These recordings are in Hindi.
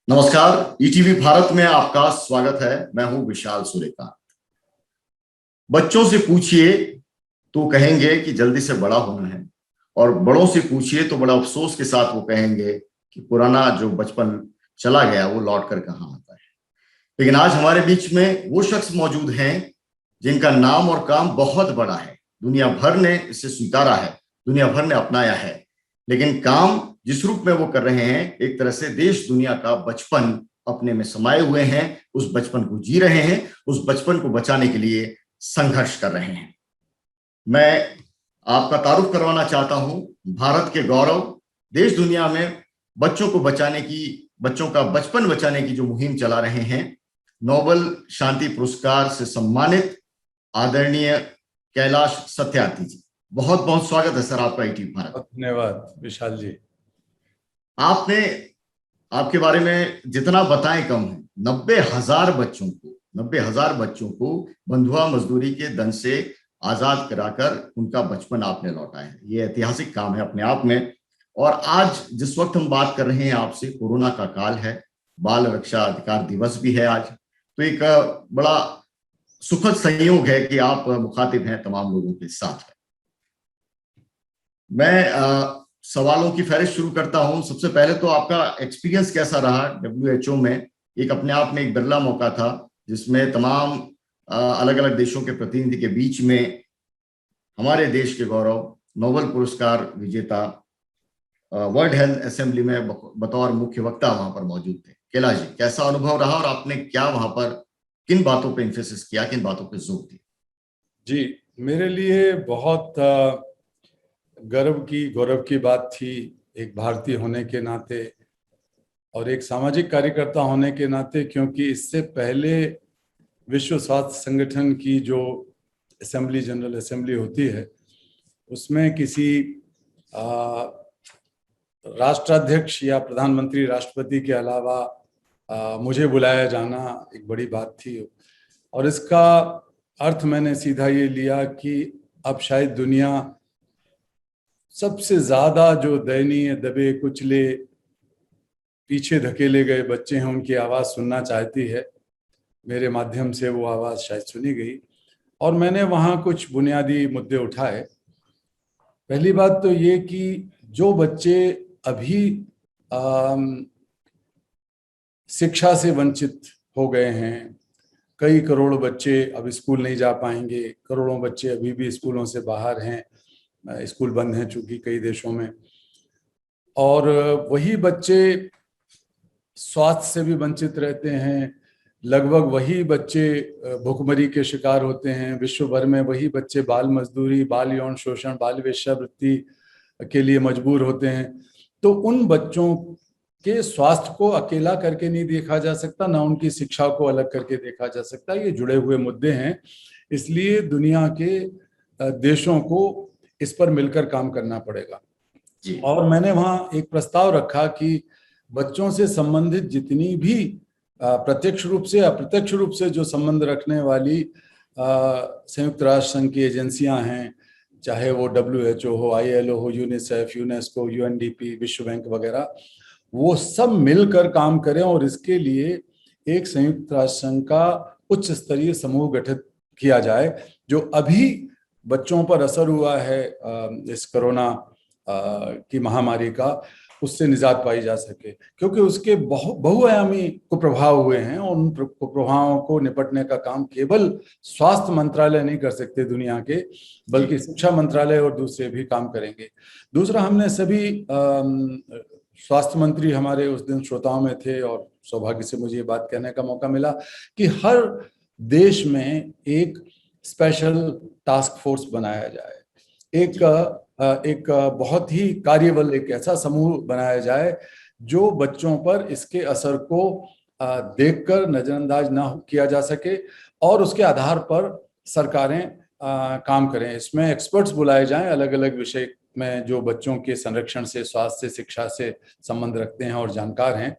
नमस्कार, ईटीवी भारत में आपका स्वागत है। मैं हूं विशाल सूर्यकांत। बच्चों से पूछिए तो कहेंगे कि जल्दी से बड़ा होना है, और बड़ों से पूछिए तो बड़ा अफसोस के साथ वो कहेंगे कि पुराना जो बचपन चला गया वो लौट कर कहाँ आता है। लेकिन आज हमारे बीच में वो शख्स मौजूद हैं जिनका नाम और काम बहुत बड़ा है। दुनिया भर ने इसे स्वीकारा है, दुनिया भर ने अपनाया है, लेकिन काम जिस रूप में वो कर रहे हैं, एक तरह से देश दुनिया का बचपन अपने में समाये हुए हैं। उस बचपन को जी रहे हैं, उस बचपन को बचाने के लिए संघर्ष कर रहे हैं। मैं आपका तारुफ करवाना चाहता हूं भारत के गौरव, देश दुनिया में बच्चों को बचाने की, बच्चों का बचपन बचाने की जो मुहिम चला रहे हैं, नोबेल शांति पुरस्कार से सम्मानित आदरणीय कैलाश सत्यार्थी जी। बहुत बहुत स्वागत है सर आपका ईटीवी भारत। धन्यवाद विशाल जी। आपने, आपके बारे में जितना बताएं कम है। 90,000 बच्चों को बंधुआ मजदूरी के दंश से आजाद कराकर उनका बचपन आपने लौटाया है। ये ऐतिहासिक काम है अपने आप में। और आज जिस वक्त हम बात कर रहे हैं आपसे, कोरोना का काल है, बाल रक्षा अधिकार दिवस भी है आज, तो एक बड़ा सुखद संयोग है कि आप मुखातिब हैं तमाम लोगों के साथ। मैं सवालों की फहरिस्त शुरू करता हूं। सबसे पहले तो आपका एक्सपीरियंस कैसा रहा WHO में? एक अपने आप में एक बिरला मौका था जिसमें तमाम अलग अलग देशों के प्रतिनिधि के बीच में हमारे देश के गौरव, नोबेल पुरस्कार विजेता वर्ल्ड हेल्थ असेंबली में बतौर मुख्य वक्ता वहां पर मौजूद थे। कैलाश जी, कैसा अनुभव रहा और आपने क्या वहां पर किन बातों पर इंफेसिस किया, किन बातों पर जोर दिया? जी, मेरे लिए बहुत गौरव की बात थी, एक भारतीय होने के नाते और एक सामाजिक कार्यकर्ता होने के नाते, क्योंकि इससे पहले विश्व स्वास्थ्य संगठन की जो असेंबली, जनरल असेंबली होती है, उसमें किसी राष्ट्राध्यक्ष या प्रधानमंत्री, राष्ट्रपति के अलावा मुझे बुलाया जाना एक बड़ी बात थी। और इसका अर्थ मैंने सीधा ये लिया कि अब शायद दुनिया सबसे ज्यादा जो दयनीय, दबे कुचले, पीछे धकेले गए बच्चे हैं, उनकी आवाज सुनना चाहती है। मेरे माध्यम से वो आवाज शायद सुनी गई और मैंने वहां कुछ बुनियादी मुद्दे उठाए। पहली बात तो ये कि जो बच्चे अभी शिक्षा से वंचित हो गए हैं, कई करोड़ बच्चे अब स्कूल नहीं जा पाएंगे, करोड़ों बच्चे अभी भी स्कूलों से बाहर हैं, स्कूल बंद हैं चूंकि कई देशों में, और वही बच्चे स्वास्थ्य से भी वंचित रहते हैं। लगभग वही बच्चे भुखमरी के शिकार होते हैं। विश्व भर में वही बच्चे बाल मजदूरी, बाल यौन शोषण, बाल वेश्यावृत्ति के लिए मजबूर होते हैं। तो उन बच्चों के स्वास्थ्य को अकेला करके नहीं देखा जा सकता, ना उनकी शिक्षा को अलग करके देखा जा सकता। ये जुड़े हुए मुद्दे हैं, इसलिए दुनिया के देशों को इस पर मिलकर काम करना पड़ेगा। और मैंने वहां एक प्रस्ताव रखा कि बच्चों से संबंधित जितनी भी प्रत्यक्ष रूप से, अप्रत्यक्ष रूप से जो संबंध रखने वाली संयुक्त राष्ट्र संघ की एजेंसियां हैं, चाहे वो WHO हो, ILO हो, यूनिसेफ, यूनेस्को, UNDP, विश्व बैंक वगैरह, वो सब मिलकर काम करें और इसके लिए एक संयुक्त राष्ट्र संघ का उच्च स्तरीय समूह गठित किया जाए, जो अभी बच्चों पर असर हुआ है इस कोरोना की महामारी का, उससे निजात पाई जा सके, क्योंकि उसके बहुआयामी कुप्रभाव हुए हैं और उन कुप्रभावों को निपटने का काम केवल स्वास्थ्य मंत्रालय नहीं कर सकते दुनिया के, बल्कि शिक्षा मंत्रालय और दूसरे भी काम करेंगे। दूसरा, हमने सभी स्वास्थ्य मंत्री हमारे उस दिन श्रोताओं में थे और सौभाग्य से मुझे ये बात कहने का मौका मिला कि हर देश में एक स्पेशल टास्क फोर्स बनाया जाए, एक बहुत ही कार्यबल, एक ऐसा समूह बनाया जाए जो बच्चों पर इसके असर को देखकर नजरअंदाज ना किया जा सके और उसके आधार पर सरकारें काम करें। इसमें एक्सपर्ट्स बुलाए जाएं अलग अलग विषय में, जो बच्चों के संरक्षण से, स्वास्थ्य से, शिक्षा से संबंध रखते हैं और जानकार हैं।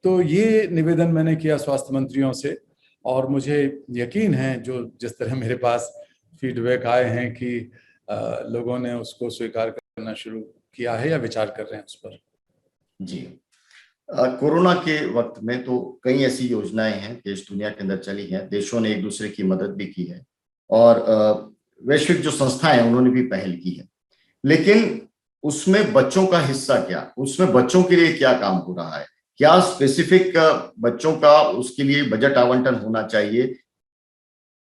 तो ये निवेदन मैंने किया स्वास्थ्य मंत्रियों से और मुझे यकीन है जो जिस तरह मेरे पास फीडबैक आए हैं कि लोगों ने उसको स्वीकार करना शुरू किया है या विचार कर रहे हैं उस पर। जी, कोरोना के वक्त में तो कई ऐसी योजनाएं हैं देश दुनिया के अंदर चली हैं, देशों ने एक दूसरे की मदद भी की है और वैश्विक जो संस्थाएं हैं उन्होंने भी पहल की है। लेकिन उसमें बच्चों का हिस्सा क्या, उसमें बच्चों के लिए क्या काम हो रहा है, क्या स्पेसिफिक बच्चों का उसके लिए बजट आवंटन होना चाहिए?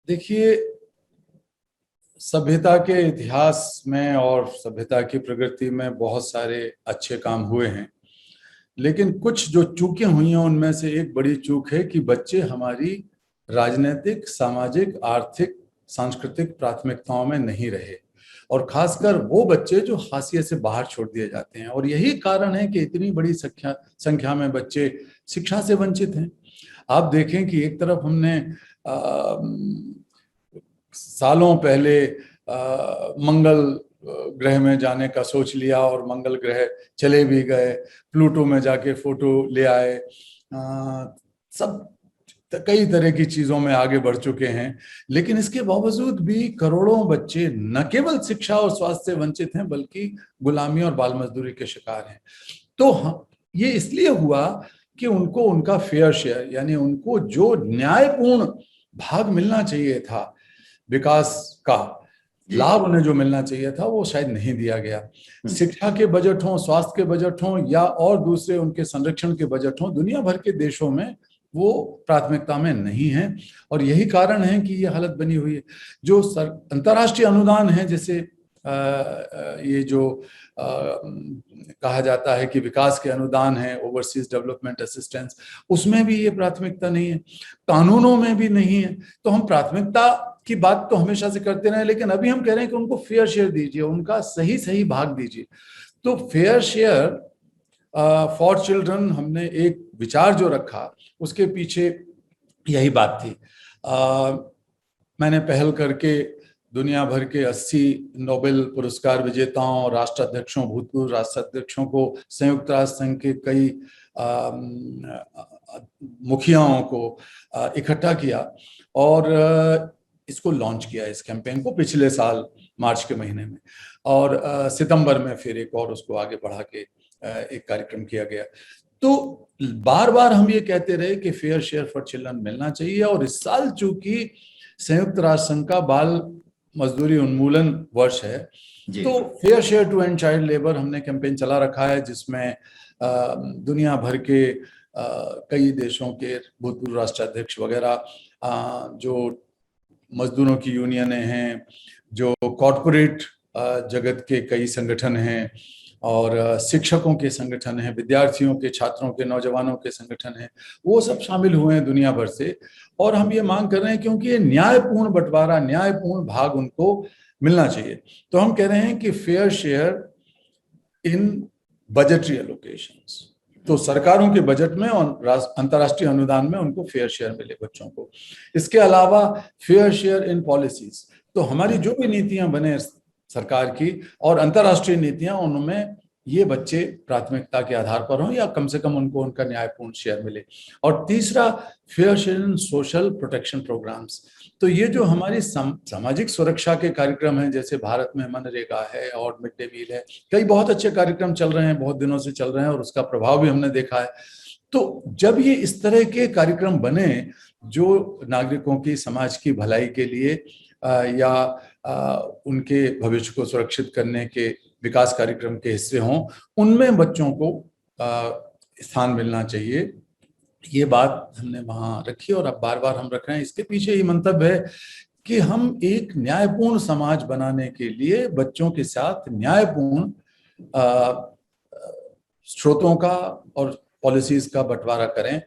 देखिए, सभ्यता के इतिहास में और सभ्यता की प्रगति में बहुत सारे अच्छे काम हुए हैं, लेकिन कुछ जो चूकें हुई हैं उनमें से एक बड़ी चूक है कि बच्चे हमारी राजनीतिक, सामाजिक, आर्थिक, सांस्कृतिक प्राथमिकताओं में नहीं रहे, और खासकर वो बच्चे जो हाशिए से बाहर छोड़ दिए जाते हैं। और यही कारण है कि इतनी बड़ी संख्या में बच्चे शिक्षा से वंचित हैं। आप देखें कि एक तरफ हमने सालों पहले मंगल ग्रह में जाने का सोच लिया और मंगल ग्रह चले भी गए, प्लूटो में जाके फोटो ले आए, सब कई तरह की चीजों में आगे बढ़ चुके हैं। लेकिन इसके बावजूद भी करोड़ों बच्चे न केवल शिक्षा और स्वास्थ्य से वंचित हैं बल्कि गुलामी और बाल मजदूरी के शिकार हैं। तो ये इसलिए हुआ कि उनको उनका फेयर शेयर, यानी उनको जो न्यायपूर्ण भाग मिलना चाहिए था, विकास का लाभ उन्हें जो मिलना चाहिए था, वो शायद नहीं दिया गया। शिक्षा के बजट हों, स्वास्थ्य के बजट हों या और दूसरे उनके संरक्षण के बजट हों, दुनिया भर के देशों में वो प्राथमिकता में नहीं है। और यही कारण है कि ये हालत बनी हुई है। जो अंतर्राष्ट्रीय अनुदान है, जैसे ये जो कहा जाता है कि विकास के अनुदान है, ओवरसीज डेवलपमेंट असिस्टेंस, उसमें भी ये प्राथमिकता नहीं है, कानूनों में भी नहीं है। तो हम प्राथमिकता की बात तो हमेशा से करते रहे, लेकिन अभी हम कह रहे हैं कि उनको फेयर शेयर दीजिए, उनका सही सही भाग दीजिए। तो फेयर शेयर फॉर चिल्ड्रन हमने एक विचार जो रखा, उसके पीछे यही बात थी। मैंने पहल करके दुनिया भर के 80 नोबेल पुरस्कार विजेताओं, राष्ट्राध्यक्षों, भूतपूर्व राष्ट्राध्यक्षों को, संयुक्त राष्ट्र संघ के कई मुखियाओं को इकट्ठा किया और इसको लॉन्च किया, इस कैंपेन को पिछले साल मार्च के महीने में, और सितंबर में फिर एक और उसको आगे बढ़ा के एक कार्यक्रम किया गया। तो बार बार हम ये कहते रहे कि फेयर शेयर फॉर चिल्ड्रन मिलना चाहिए। और इस साल चूंकि संयुक्त राष्ट्र संघ का बाल मजदूरी उन्मूलन वर्ष है, तो fair share to end child labour हमने कैंपेन चला रखा है, जिसमें दुनिया भर के कई देशों के भूतपूर्व राष्ट्राध्यक्ष वगैरह, जो मजदूरों की यूनियनें हैं, जो कॉरपोरेट जगत के कई संगठन हैं, और शिक्षकों के संगठन हैं, विद्यार्थियों के, छात्रों के, नौजवानों के संगठन हैं, वो सब शामिल हुए हैं दुनिया भर से। और हम ये मांग कर रहे हैं क्योंकि ये न्यायपूर्ण बंटवारा, न्यायपूर्ण भाग उनको मिलना चाहिए। तो हम कह रहे हैं कि फेयर शेयर इन बजटरी एलोकेशंस, तो सरकारों के बजट में और अंतर्राष्ट्रीय अनुदान में उनको फेयर शेयर मिले बच्चों को। इसके अलावा फेयर शेयर इन पॉलिसीज, तो हमारी जो भी नीतियां बने सरकार की और अंतर्राष्ट्रीय नीतियां, उनमें ये बच्चे प्राथमिकता के आधार पर हों या कम से कम उनको उनका न्यायपूर्ण शेयर मिले। और तीसरा, fair share in social protection programmes. तो ये जो हमारी सामाजिक सुरक्षा के कार्यक्रम हैं, जैसे भारत में मनरेगा है और मिड डे मील है, कई बहुत अच्छे कार्यक्रम चल रहे हैं, बहुत दिनों से चल रहे हैं, और उसका प्रभाव भी हमने देखा है। तो जब ये इस तरह के कार्यक्रम बने जो नागरिकों की, समाज की भलाई के लिए या उनके भविष्य को सुरक्षित करने के विकास कार्यक्रम के हिस्से हों, उनमें बच्चों को स्थान मिलना चाहिए। ये बात हमने वहां रखी और अब बार बार हम रख रहे हैं। इसके पीछे ये मंतव्य है कि हम एक न्यायपूर्ण समाज बनाने के लिए बच्चों के साथ न्यायपूर्ण स्रोतों का और पॉलिसीज का बंटवारा करें।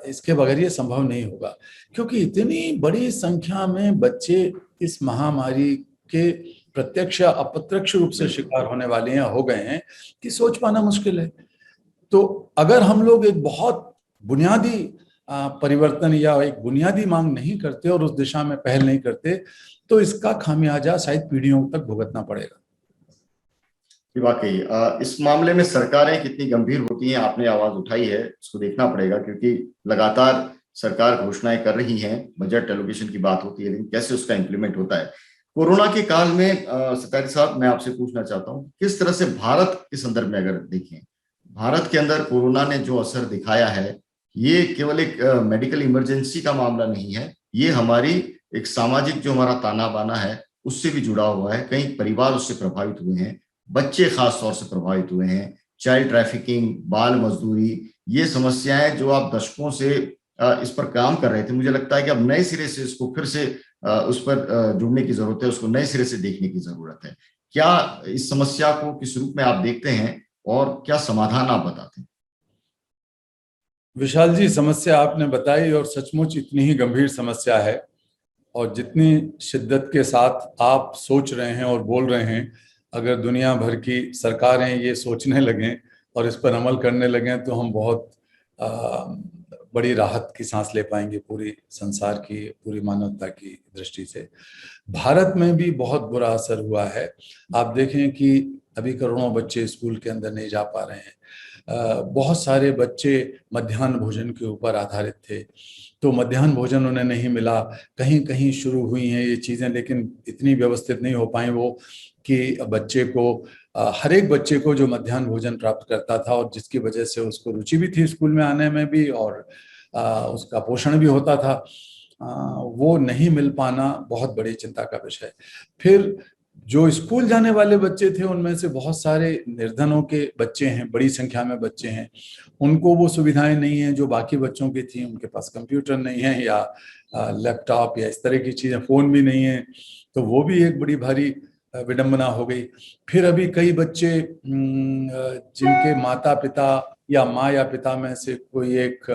इसके बगैर ये संभव नहीं होगा, क्योंकि इतनी बड़ी संख्या में बच्चे इस महामारी के प्रत्यक्ष या अप्रत्यक्ष रूप से शिकार होने वाले हैं, हो गए हैं, कि सोच पाना मुश्किल है। तो अगर हम लोग एक बहुत बुनियादी परिवर्तन या एक बुनियादी मांग नहीं करते और उस दिशा में पहल नहीं करते, तो इसका खामियाजा शायद पीढ़ियों तक भुगतना पड़ेगा। वाकई इस मामले में सरकारें कितनी गंभीर होती हैं, आपने आवाज उठाई है, इसको देखना पड़ेगा, क्योंकि लगातार सरकार घोषणाएं कर रही हैं, बजट एलोकेशन की बात होती है, लेकिन कैसे उसका इम्प्लीमेंट होता है। कोरोना के काल में सत्यार्थी साहब, मैं आपसे पूछना चाहता हूँ, किस तरह से भारत के संदर्भ में अगर देखें, भारत के अंदर कोरोना ने जो असर दिखाया है, ये केवल एक मेडिकल इमरजेंसी का मामला नहीं है, ये हमारी एक सामाजिक जो हमारा ताना बाना है उससे भी जुड़ा हुआ है। कई परिवार उससे प्रभावित हुए हैं, बच्चे खास तौर से प्रभावित हुए हैं। चाइल्ड ट्रैफिकिंग, बाल मजदूरी, ये समस्याएं जो आप दशकों से इस पर काम कर रहे थे, मुझे लगता है कि अब नए सिरे से इसको फिर से उस पर जुड़ने की जरूरत है, उसको नए सिरे से देखने की जरूरत है। क्या इस समस्या को किस रूप में आप देखते हैं और क्या समाधान आप बताते हैं? विशाल जी, समस्या आपने बताई और सचमुच इतनी ही गंभीर समस्या है, और जितनी शिद्दत के साथ आप सोच रहे हैं और बोल रहे हैं, अगर दुनिया भर की सरकारें ये सोचने लगें और इस पर अमल करने लगें तो हम बहुत बड़ी राहत की सांस ले पाएंगे पूरी संसार की, पूरी मानवता की दृष्टि से। भारत में भी बहुत बुरा असर हुआ है। आप देखें कि अभी करोड़ों बच्चे स्कूल के अंदर नहीं जा पा रहे हैं। बहुत सारे बच्चे मध्याह्न भोजन के ऊपर आधारित थे, तो मध्याह्न भोजन उन्हें नहीं मिला। कहीं कहीं शुरू हुई हैं ये चीज़ें, लेकिन इतनी व्यवस्थित नहीं हो पाई वो कि बच्चे को, हर एक बच्चे को जो मध्याह्न भोजन प्राप्त करता था और जिसकी वजह से उसको रुचि भी थी स्कूल में आने में भी और उसका पोषण भी होता था, वो नहीं मिल पाना बहुत बड़ी चिंता का विषय है। फिर जो स्कूल जाने वाले बच्चे थे उनमें से बहुत सारे निर्धनों के बच्चे हैं, बड़ी संख्या में बच्चे हैं, उनको वो सुविधाएं नहीं हैं जो बाकी बच्चों की थी। उनके पास कंप्यूटर नहीं है या लैपटॉप या इस तरह की चीज़ें, फ़ोन भी नहीं है, तो वो भी एक बड़ी भारी विडंबना हो गई। फिर अभी कई बच्चे जिनके माता पिता या माँ या पिता में से कोई एक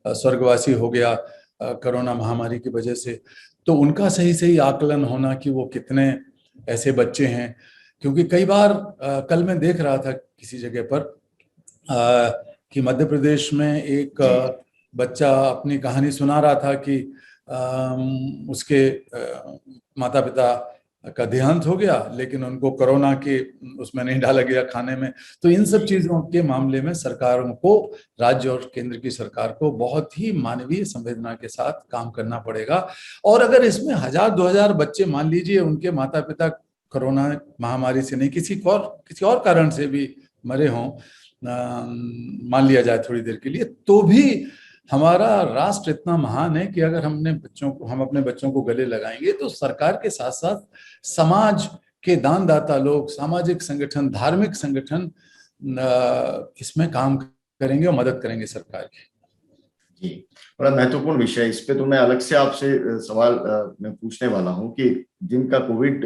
स्वर्गवासी हो गया कोरोना महामारी की वजह से, तो उनका सही सही आकलन होना कि वो कितने ऐसे बच्चे हैं। क्योंकि कई बार कल मैं देख रहा था किसी जगह पर कि मध्य प्रदेश में एक बच्चा अपनी कहानी सुना रहा था कि उसके माता पिता का देहांत हो गया, लेकिन उनको कोरोना के उसमें नहीं डाला गया खाने में। तो इन सब चीजों के मामले में सरकारों को, राज्य और केंद्र की सरकार को बहुत ही मानवीय संवेदना के साथ काम करना पड़ेगा। और अगर इसमें 1000-2000 बच्चे मान लीजिए उनके माता पिता कोरोना महामारी से नहीं, किसी और कारण से भी मरे हों, मान लिया जाए थोड़ी देर के लिए, तो भी हमारा राष्ट्र इतना महान है कि अगर हम अपने बच्चों को गले लगाएंगे तो सरकार के साथ साथ समाज के दानदाता लोग, सामाजिक संगठन, धार्मिक संगठन इसमें काम करेंगे और मदद करेंगे सरकार की। जी, बड़ा महत्वपूर्ण विषय। इस पे तो मैं अलग से आपसे सवाल मैं पूछने वाला हूं कि जिनका कोविड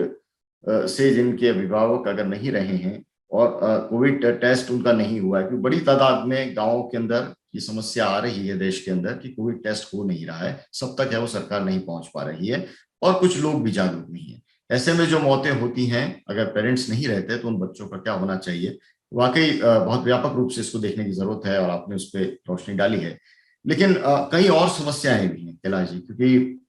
से जिनके अभिभावक अगर नहीं रहे हैं और कोविड टेस्ट उनका नहीं हुआ है, क्योंकि बड़ी तादाद में गांवों के अंदर ये समस्या आ रही है देश के अंदर कि कोविड टेस्ट हो नहीं रहा है, सब तक है वो सरकार नहीं पहुंच पा रही है और कुछ लोग भी जागरूक नहीं है। ऐसे में जो मौतें होती हैं, अगर पेरेंट्स नहीं रहते तो उन बच्चों का क्या होना चाहिए? वाकई बहुत व्यापक रूप से इसको देखने की जरूरत है और आपने उस पर रोशनी डाली है। लेकिन कई और समस्याएं भी हैं कैलाश जी, क्योंकि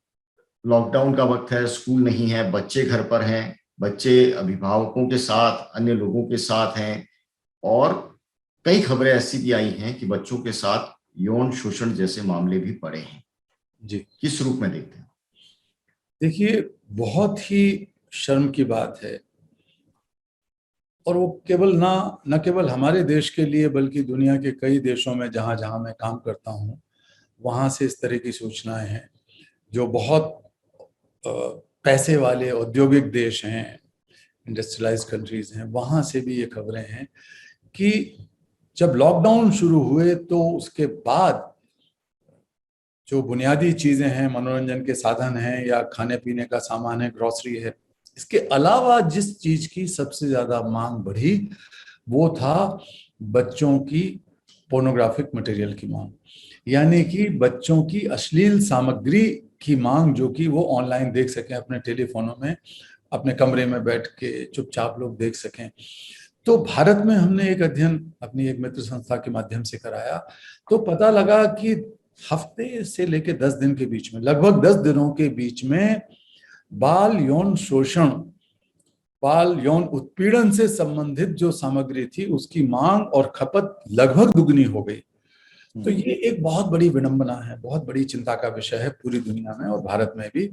लॉकडाउन का वक्त है, स्कूल नहीं है, बच्चे घर पर हैं, बच्चे अभिभावकों के साथ, अन्य लोगों के साथ हैं, और कई खबरें ऐसी भी आई हैं कि बच्चों के साथ यौन शोषण जैसे मामले भी पड़े हैं। जी, किस रूप में देखते हैं? देखिए, बहुत ही शर्म की बात है, और वो न केवल हमारे देश के लिए बल्कि दुनिया के कई देशों में जहां जहां मैं काम करता हूं वहां से इस तरह की सूचनाएं हैं। जो बहुत पैसे वाले औद्योगिक देश हैं, इंडस्ट्रियलाइज कंट्रीज हैं, वहां से भी ये खबरें हैं कि जब लॉकडाउन शुरू हुए तो उसके बाद जो बुनियादी चीजें हैं, मनोरंजन के साधन हैं या खाने पीने का सामान है, ग्रोसरी है, इसके अलावा जिस चीज की सबसे ज्यादा मांग बढ़ी वो था बच्चों की पोर्नोग्राफिक मटेरियल की मांग, यानी कि बच्चों की अश्लील सामग्री की मांग, जो कि वो ऑनलाइन देख सकें, अपने टेलीफोनों में, अपने कमरे में बैठ के चुपचाप लोग देख सकें। तो भारत में हमने एक अध्ययन अपनी एक मित्र संस्था के माध्यम से कराया, तो पता लगा कि हफ्ते से लेकर 10 दिन के बीच में, लगभग 10 दिनों के बीच में बाल यौन शोषण, बाल यौन उत्पीड़न से संबंधित जो सामग्री थी उसकी मांग और खपत लगभग दुगनी हो गई। तो ये एक बहुत बड़ी विडंबना है, बहुत बड़ी चिंता का विषय है पूरी दुनिया में और भारत में भी।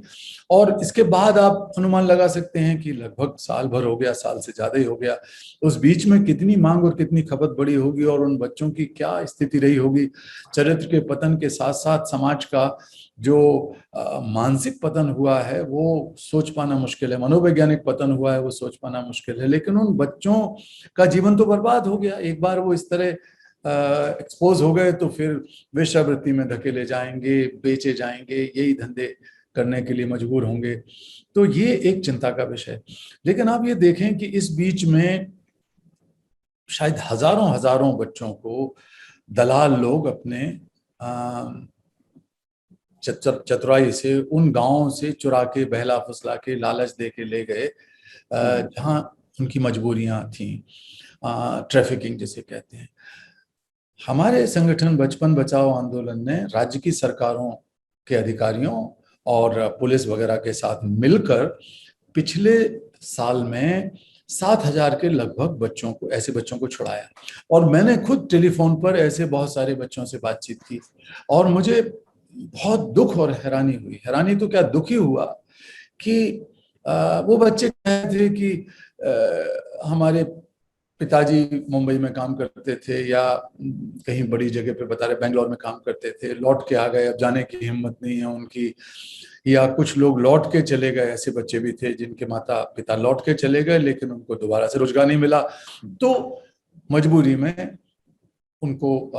और इसके बाद आप अनुमान लगा सकते हैं कि लगभग साल भर हो गया, साल से ज्यादा ही हो गया, उस बीच में कितनी मांग और कितनी खपत बढ़ी होगी और उन बच्चों की क्या स्थिति रही होगी। चरित्र के पतन के साथ साथ समाज का जो मानसिक पतन हुआ है वो सोच पाना मुश्किल है, मनोवैज्ञानिक पतन हुआ है वो सोच पाना मुश्किल है। लेकिन उन बच्चों का जीवन तो बर्बाद हो गया, एक बार वो इस तरह एक्सपोज हो गए तो फिर वेश्यावृत्ति में धकेले जाएंगे, बेचे जाएंगे, यही धंधे करने के लिए मजबूर होंगे। तो ये एक चिंता का विषय। लेकिन आप ये देखें कि इस बीच में शायद हजारों हजारों बच्चों को दलाल लोग अपने चतुराई से उन गांवों से चुरा के, बहला फुसला के, लालच दे के ले गए जहां उनकी मजबूरियां थी, ट्रैफिकिंग जिसे कहते हैं। हमारे संगठन बचपन बचाओ आंदोलन ने राज्य की सरकारों के अधिकारियों और पुलिस वगैरह के साथ मिलकर पिछले साल में 7,000 के लगभग बच्चों को, ऐसे बच्चों को छुड़ाया। और मैंने खुद टेलीफोन पर ऐसे बहुत सारे बच्चों से बातचीत की और मुझे बहुत दुख और हैरानी हुई। हैरानी तो क्या, दुखी हुआ कि वो बच्चे कहते थे कि हमारे पिताजी मुंबई में काम करते थे या कहीं बड़ी जगह पे बता रहे बेंगलोर में काम करते थे, लौट के आ गए, अब जाने की हिम्मत नहीं है उनकी। या कुछ लोग लौट के चले गए, ऐसे बच्चे भी थे जिनके माता पिता लौट के चले गए लेकिन उनको दोबारा से रोजगार नहीं मिला, तो मजबूरी में उनको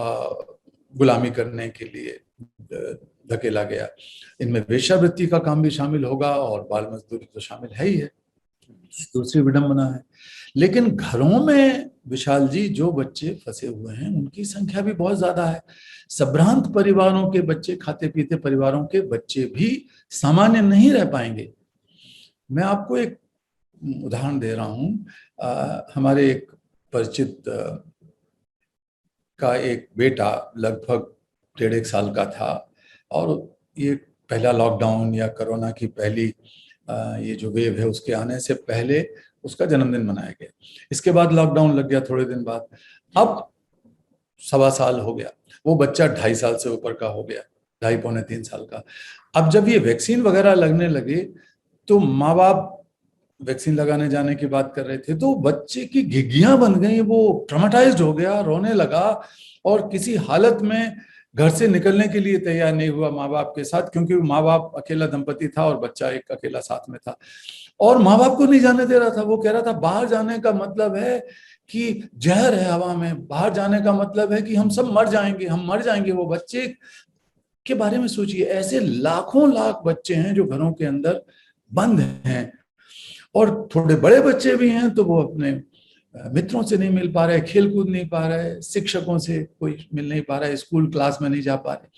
गुलामी करने के लिए धकेला गया। इनमें वेश्यावृत्ति का काम भी शामिल होगा और बाल मजदूरी तो शामिल है ही है, दूसरी विडंबना है। लेकिन घरों में विशाल जी जो बच्चे फंसे हुए हैं उनकी संख्या भी बहुत ज्यादा है। संभ्रांत परिवारों के बच्चे, खाते पीते परिवारों के बच्चे भी सामान्य नहीं रह पाएंगे। मैं आपको एक उदाहरण दे रहा हूं। हमारे एक परिचित का एक बेटा लगभग 1.5 साल का था और ये पहला लॉकडाउन या कोरोना की पहली ये जो वेव है उसके आने से पहले उसका जन्मदिन मनाया गया। इसके बाद लॉकडाउन लग गया थोड़े दिन बाद। अब 1.25 साल हो गया, वो बच्चा 2.5 साल से ऊपर का हो गया, 2.5 पौने 3 साल का। अब जब ये वैक्सीन वगैरह लगने लगे तो माँ बाप वैक्सीन लगाने जाने की बात कर रहे थे तो बच्चे की घिघियां बन गई, वो ट्रॉमेटाइज्ड हो गया, रोने लगा और किसी हालत में घर से निकलने के लिए तैयार नहीं हुआ माँ बाप के साथ, क्योंकि माँ बाप अकेला दंपति था और बच्चा एक अकेला साथ में था और माँ बाप को नहीं जाने दे रहा था। वो कह रहा था बाहर जाने का मतलब है कि जहर है हवा में, बाहर जाने का मतलब है कि हम सब मर जाएंगे, हम मर जाएंगे। वो बच्चे के बारे में सोचिए, ऐसे लाखों लाख बच्चे हैं जो घरों के अंदर बंद हैं और थोड़े बड़े बच्चे भी हैं तो वो अपने मित्रों से नहीं मिल पा रहे, खेल कूद नहीं पा रहे, शिक्षकों से कोई मिल नहीं पा रहा है, स्कूल क्लास में नहीं जा पा रहे।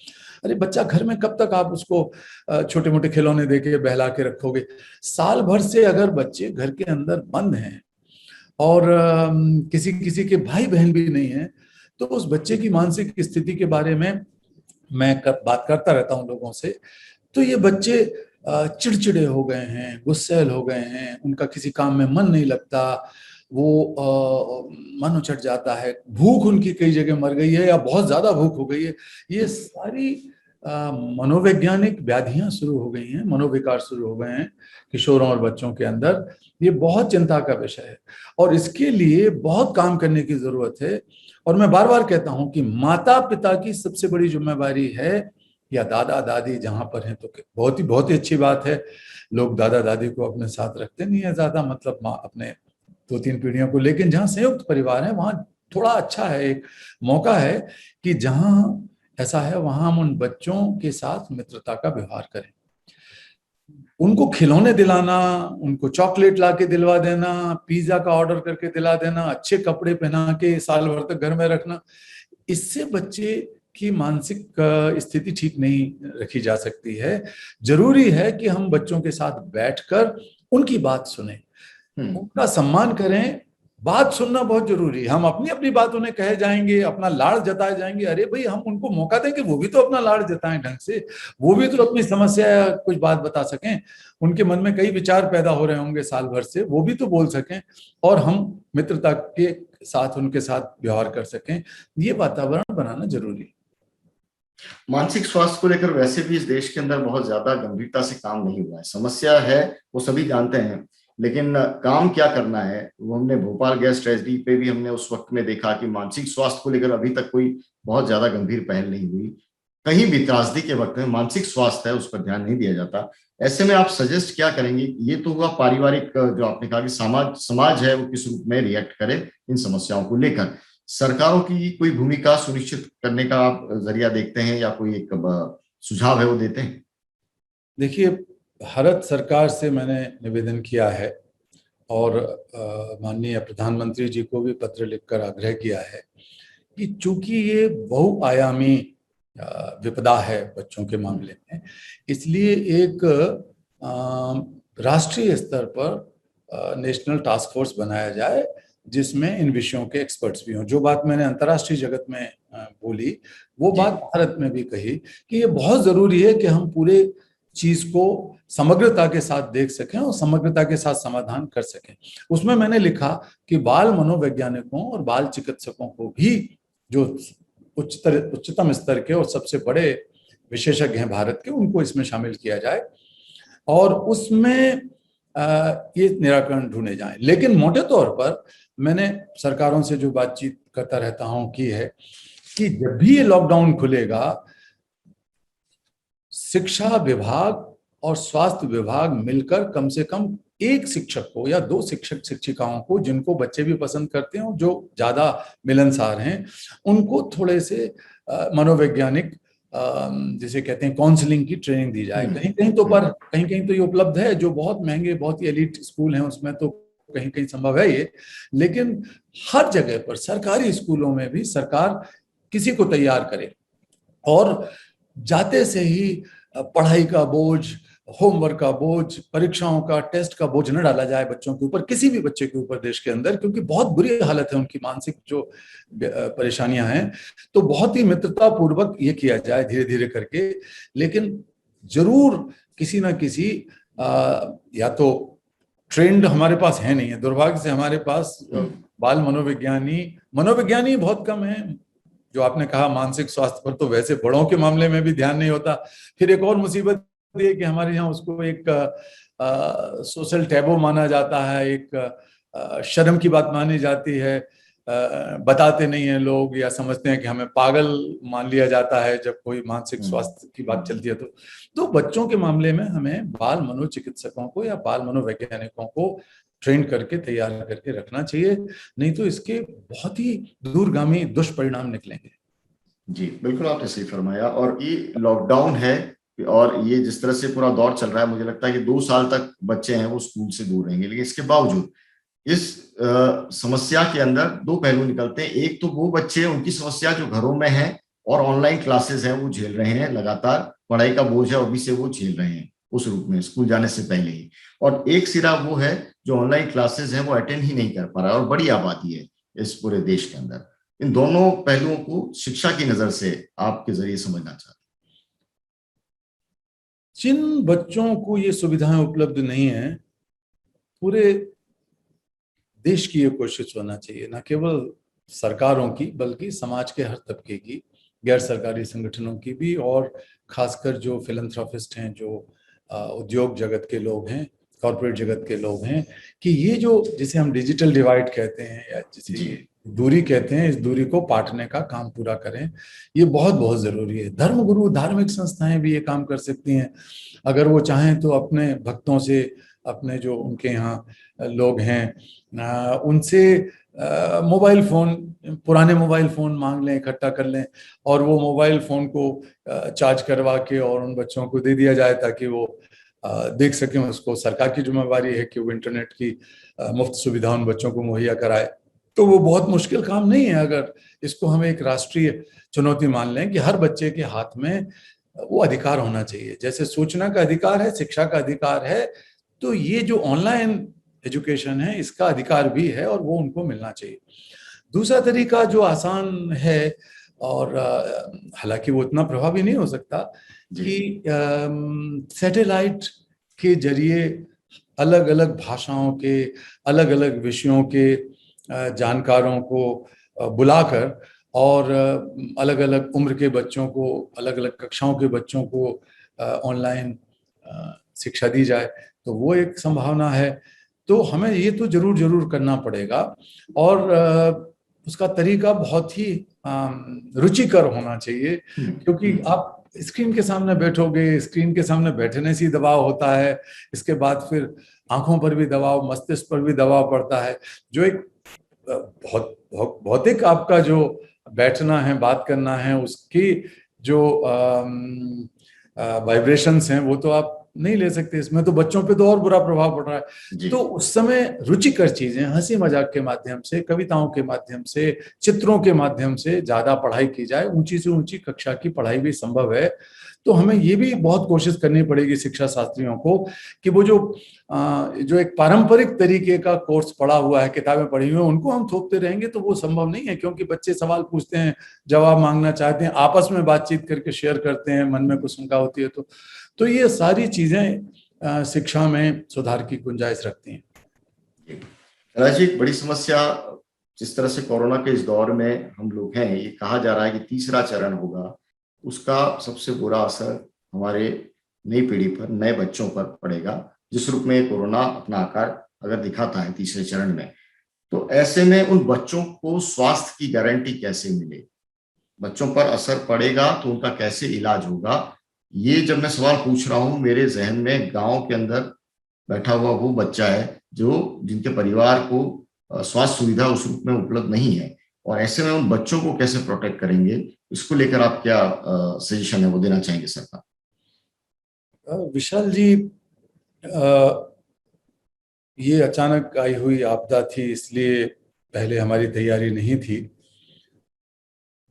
अरे बच्चा घर में कब तक आप उसको छोटे मोटे खिलौने देके बहला के रखोगे? साल भर से अगर बच्चे घर के अंदर बंद हैं और किसी किसी के भाई बहन भी नहीं है तो उस बच्चे की मानसिक स्थिति के बारे में मैं बात करता रहता हूँ लोगों से। तो ये बच्चे चिड़चिड़े हो गए हैं, गुस्सैल हो गए हैं, उनका किसी काम में मन नहीं लगता, वो मन उचट जाता है, भूख उनकी कई जगह मर गई है या बहुत ज्यादा भूख हो गई है। ये सारी मनोवैज्ञानिक व्याधियां शुरू हो गई हैं, मनोविकार शुरू हो गए हैं किशोरों और बच्चों के अंदर। ये बहुत चिंता का विषय है और इसके लिए बहुत काम करने की जरूरत है। और मैं बार बार कहता हूं कि माता पिता की सबसे बड़ी जिम्मेवारी है, या दादा दादी जहां पर हैं तो बहुत ही अच्छी बात है, लोग दादा दादी को अपने साथ रखते नहीं है ज्यादा, मतलब अपने 2-3 पीढ़ियों को। लेकिन जहाँ संयुक्त परिवार है वहां थोड़ा अच्छा है, एक मौका है कि जहां ऐसा है वहां हम उन बच्चों के साथ मित्रता का व्यवहार करें, उनको खिलौने दिलाना, उनको चॉकलेट ला के दिलवा देना, पिज्जा का ऑर्डर करके दिला देना, अच्छे कपड़े पहना के साल भर तक घर में रखना, इससे बच्चे की मानसिक स्थिति ठीक नहीं रखी जा सकती है। जरूरी है कि हम बच्चों के साथ बैठकर उनकी बात सुने, उनका सम्मान करें। बात सुनना बहुत जरूरी है। हम अपनी अपनी बात उन्हें कहे जाएंगे, अपना लाड़ जताए जाएंगे, अरे भाई हम उनको मौका दें कि वो भी तो अपना लाड़ जताएं ढंग से, वो भी तो अपनी समस्या या कुछ बात बता सकें। उनके मन में कई विचार पैदा हो रहे होंगे साल भर से, वो भी तो बोल सकें और हम मित्रता के साथ उनके साथ व्यवहार कर सकें। ये वातावरण बनाना जरूरी है। मानसिक स्वास्थ्य को लेकर वैसे भी इस देश के अंदर बहुत ज्यादा गंभीरता से काम नहीं हुआ है। समस्या है, वो सभी जानते हैं, लेकिन काम क्या करना है वो हमने भोपाल गैस ट्रेजेडी पे भी हमने उस वक्त में देखा कि मानसिक स्वास्थ्य को लेकर अभी तक कोई बहुत ज्यादा गंभीर पहल नहीं हुई। कहीं भी त्रासदी के वक्त में मानसिक स्वास्थ्य है उस पर ध्यान नहीं दिया जाता। ऐसे में आप सजेस्ट क्या करेंगे? ये तो हुआ पारिवारिक, जो आपने कहा कि समाज है वो किस रूप में रिएक्ट करे इन समस्याओं को लेकर। सरकारों की कोई भूमिका सुनिश्चित करने का आप जरिया देखते हैं या कोई एक सुझाव है वो देते हैं? देखिए, भारत सरकार से मैंने निवेदन किया है और माननीय प्रधानमंत्री जी को भी पत्र लिखकर आग्रह किया है कि चूंकि ये बहुआयामी विपदा है बच्चों के मामले में, इसलिए एक राष्ट्रीय स्तर पर नेशनल टास्क फोर्स बनाया जाए जिसमें इन विषयों के एक्सपर्ट्स भी हों। जो बात मैंने अंतर्राष्ट्रीय जगत में बोली, वो बात भारत में भी कही कि ये बहुत जरूरी है कि हम पूरे चीज को समग्रता के साथ देख सकें और समग्रता के साथ समाधान कर सकें। उसमें मैंने लिखा कि बाल मनोवैज्ञानिकों और बाल चिकित्सकों को भी, जो उच्चतम स्तर के और सबसे बड़े विशेषज्ञ हैं भारत के, उनको इसमें शामिल किया जाए और उसमें ये निराकरण ढूंढे जाएं। लेकिन मोटे तौर पर मैंने सरकारों से जो बातचीत करता रहता हूं की है कि जब भी ये लॉकडाउन खुलेगा, शिक्षा विभाग और स्वास्थ्य विभाग मिलकर कम से कम एक शिक्षक को या दो शिक्षक शिक्षिकाओं को, जिनको बच्चे भी पसंद करते हैं और जो ज्यादा मिलनसार हैं, उनको थोड़े से मनोवैज्ञानिक, जिसे कहते हैं काउंसलिंग की ट्रेनिंग दी जाए। कहीं कहीं तो ये उपलब्ध है, जो बहुत महंगे, बहुत ही एलिट स्कूल हैं उसमें तो कहीं कहीं संभव है ये, लेकिन हर जगह पर सरकारी स्कूलों में भी सरकार किसी को तैयार करे और जाते से ही पढ़ाई का बोझ, होमवर्क का बोझ, परीक्षाओं का, टेस्ट का बोझ न डाला जाए बच्चों के ऊपर, किसी भी बच्चे के ऊपर देश के अंदर, क्योंकि बहुत बुरी हालत है उनकी, मानसिक जो परेशानियां हैं। तो बहुत ही मित्रता पूर्वक ये किया जाए धीरे धीरे करके, लेकिन जरूर किसी ना किसी या तो ट्रेंड हमारे पास है नहीं है, दुर्भाग्य से हमारे पास बाल मनोविज्ञानी बहुत कम है। जो आपने कहा मानसिक स्वास्थ्य पर तो वैसे बड़ों के मामले में भी ध्यान नहीं होता। फिर एक और मुसीबत ये कि हमारे यहाँ उसको एक सोशल टैबू माना जाता है, एक शर्म की बात मानी जाती है, बताते नहीं हैं लोग या समझते हैं कि हमें पागल मान लिया जाता है जब कोई मानसिक स्वास्थ्य की बात चलती है। तो बच्चों के मामले में हमें बाल मनोचिकित्सकों को या बाल मनोवैज्ञानिकों को ट्रेन करके तैयार करके रखना चाहिए, नहीं तो इसके बहुत ही दूरगामी दुष्परिणाम निकलेंगे। जी बिल्कुल, आपने सही फरमाया। और ये लॉकडाउन है और ये जिस तरह से पूरा दौर चल रहा है, मुझे लगता है कि 2 साल तक बच्चे हैं वो स्कूल से दूर रहेंगे। लेकिन इसके बावजूद इस समस्या के अंदर 2 पहलू निकलते हैं। एक तो वो बच्चे, उनकी समस्या जो घरों में है और ऑनलाइन क्लासेस हैं वो झेल रहे हैं, लगातार पढ़ाई का बोझ है अभी से वो झेल रहे हैं उस रूप में स्कूल जाने से पहले ही। और एक सिरा वो है जो ऑनलाइन क्लासेस हैं वो अटेंड ही नहीं कर पा रहा है, और बड़ी आबादी है इस पूरे देश के अंदर। इन दोनों पहलुओं को शिक्षा की नजर से आपके जरिए समझना चाहते हैं। जिन बच्चों को ये सुविधाएं उपलब्ध नहीं है, पूरे देश की ये कोशिश होना चाहिए, न केवल सरकारों की बल्कि समाज के हर तबके की, गैर सरकारी संगठनों की भी, और खासकर जो फिलैंथ्रोपिस्ट हैं, जो उद्योग जगत के लोग हैं, कॉर्पोरेट जगत के लोग हैं, कि ये जो जिसे हम डिजिटल डिवाइड कहते हैं या जिसे दूरी कहते हैं, इस दूरी को पाटने का काम पूरा करें। ये बहुत बहुत जरूरी है। धर्मगुरु, धार्मिक संस्थाएं भी ये काम कर सकती हैं अगर वो चाहें तो। अपने भक्तों से, अपने जो उनके यहाँ लोग हैं उनसे मोबाइल फोन, पुराने मोबाइल फोन मांग लें, इकट्ठा कर लें और वो मोबाइल फोन को चार्ज करवा के और उन बच्चों को दे दिया जाए ताकि वो देख सकें उसको। सरकार की जिम्मेवारी है कि वो इंटरनेट की मुफ्त सुविधा उन बच्चों को मुहैया कराए। तो वो बहुत मुश्किल काम नहीं है अगर इसको हम एक राष्ट्रीय चुनौती मान लें कि हर बच्चे के हाथ में वो अधिकार होना चाहिए। जैसे सूचना का अधिकार है, शिक्षा का अधिकार है, तो ये जो ऑनलाइन एजुकेशन है इसका अधिकार भी है और वो उनको मिलना चाहिए। दूसरा तरीका जो आसान है और हालांकि वो इतना प्रभावी नहीं हो सकता, कि सैटेलाइट के जरिए अलग अलग भाषाओं के, अलग अलग विषयों के जानकारों को बुलाकर और अलग अलग उम्र के बच्चों को, अलग अलग कक्षाओं के बच्चों को ऑनलाइन शिक्षा दी जाए, तो वो एक संभावना है। तो हमें ये तो जरूर जरूर करना पड़ेगा, और उसका तरीका बहुत ही रुचिकर होना चाहिए, क्योंकि आप स्क्रीन के सामने बैठोगे, स्क्रीन के सामने बैठने से ही दबाव होता है, इसके बाद फिर आंखों पर भी दबाव, मस्तिष्क पर भी दबाव पड़ता है, जो एक भौतिक आपका जो बैठना है, बात करना है, उसकी जो वाइब्रेशंस हैं वो तो आप नहीं ले सकते इसमें, तो बच्चों पे तो और बुरा प्रभाव पड़ रहा है। तो उस समय रुचिकर चीजें, हंसी मजाक के माध्यम से, कविताओं के माध्यम से, चित्रों के माध्यम से ज्यादा पढ़ाई की जाए। ऊंची से ऊंची कक्षा की पढ़ाई भी संभव है। तो हमें ये भी बहुत कोशिश करनी पड़ेगी शिक्षा शास्त्रियों को कि वो जो एक पारंपरिक तरीके का कोर्स पढ़ा हुआ है, किताबें पढ़ी हुई हैं, उनको हम थोपते रहेंगे तो वो संभव नहीं है, क्योंकि बच्चे सवाल पूछते हैं, जवाब मांगना चाहते हैं, आपस में बातचीत करके शेयर करते हैं, मन में कुछ शंका होती है तो ये सारी चीजें शिक्षा में सुधार की गुंजाइश रखती हैं। राजीव, बड़ी समस्या जिस तरह से कोरोना के इस दौर में हम लोग हैं, ये कहा जा रहा है कि तीसरा चरण होगा, उसका सबसे बुरा असर हमारे नई पीढ़ी पर, नए बच्चों पर पड़ेगा, जिस रूप में कोरोना अपना आकार अगर दिखाता है तीसरे चरण में। तो ऐसे में उन बच्चों को स्वास्थ्य की गारंटी कैसे मिले? बच्चों पर असर पड़ेगा तो उनका कैसे इलाज होगा? ये जब मैं सवाल पूछ रहा हूं, मेरे जहन में गांव के अंदर बैठा हुआ वो बच्चा है जिनके परिवार को स्वास्थ्य सुविधा उस रूप में उपलब्ध नहीं है, और ऐसे में उन बच्चों को कैसे प्रोटेक्ट करेंगे, इसको लेकर आप क्या सजेशन है वो देना चाहेंगे सरकार? विशाल जी, ये अचानक आई हुई आपदा थी, इसलिए पहले हमारी तैयारी नहीं थी।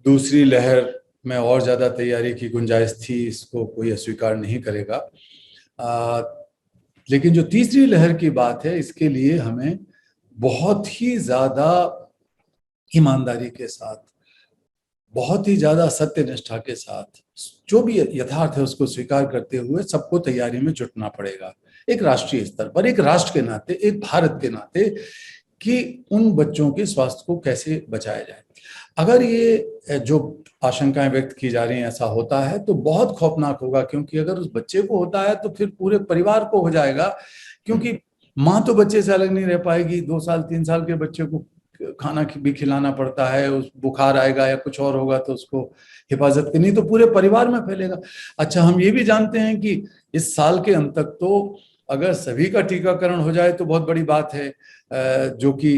दूसरी लहर में और ज्यादा तैयारी की गुंजाइश थी, इसको कोई अस्वीकार नहीं करेगा। लेकिन जो तीसरी लहर की बात है, इसके लिए हमें बहुत ही ज्यादा ईमानदारी के साथ, बहुत ही ज्यादा सत्यनिष्ठा के साथ, जो भी यथार्थ है उसको स्वीकार करते हुए सबको तैयारी में जुटना पड़ेगा, एक राष्ट्रीय स्तर पर, एक राष्ट्र के नाते, एक भारत के नाते, कि उन बच्चों के स्वास्थ्य को कैसे बचाया जाए। अगर ये जो आशंकाएं व्यक्त की जा रही हैं ऐसा होता है तो बहुत खौफनाक होगा, क्योंकि अगर उस बच्चे को होता है तो फिर पूरे परिवार को हो जाएगा, क्योंकि माँ तो बच्चे से अलग नहीं रह पाएगी। 2 साल 3 साल के बच्चे को खाना भी खिलाना पड़ता है, उस बुखार आएगा या कुछ और होगा तो उसको हिफाजत करनी, तो पूरे परिवार में फैलेगा। अच्छा, हम ये भी जानते हैं कि इस साल के अंत तक तो अगर सभी का टीकाकरण हो जाए तो बहुत बड़ी बात है, जो कि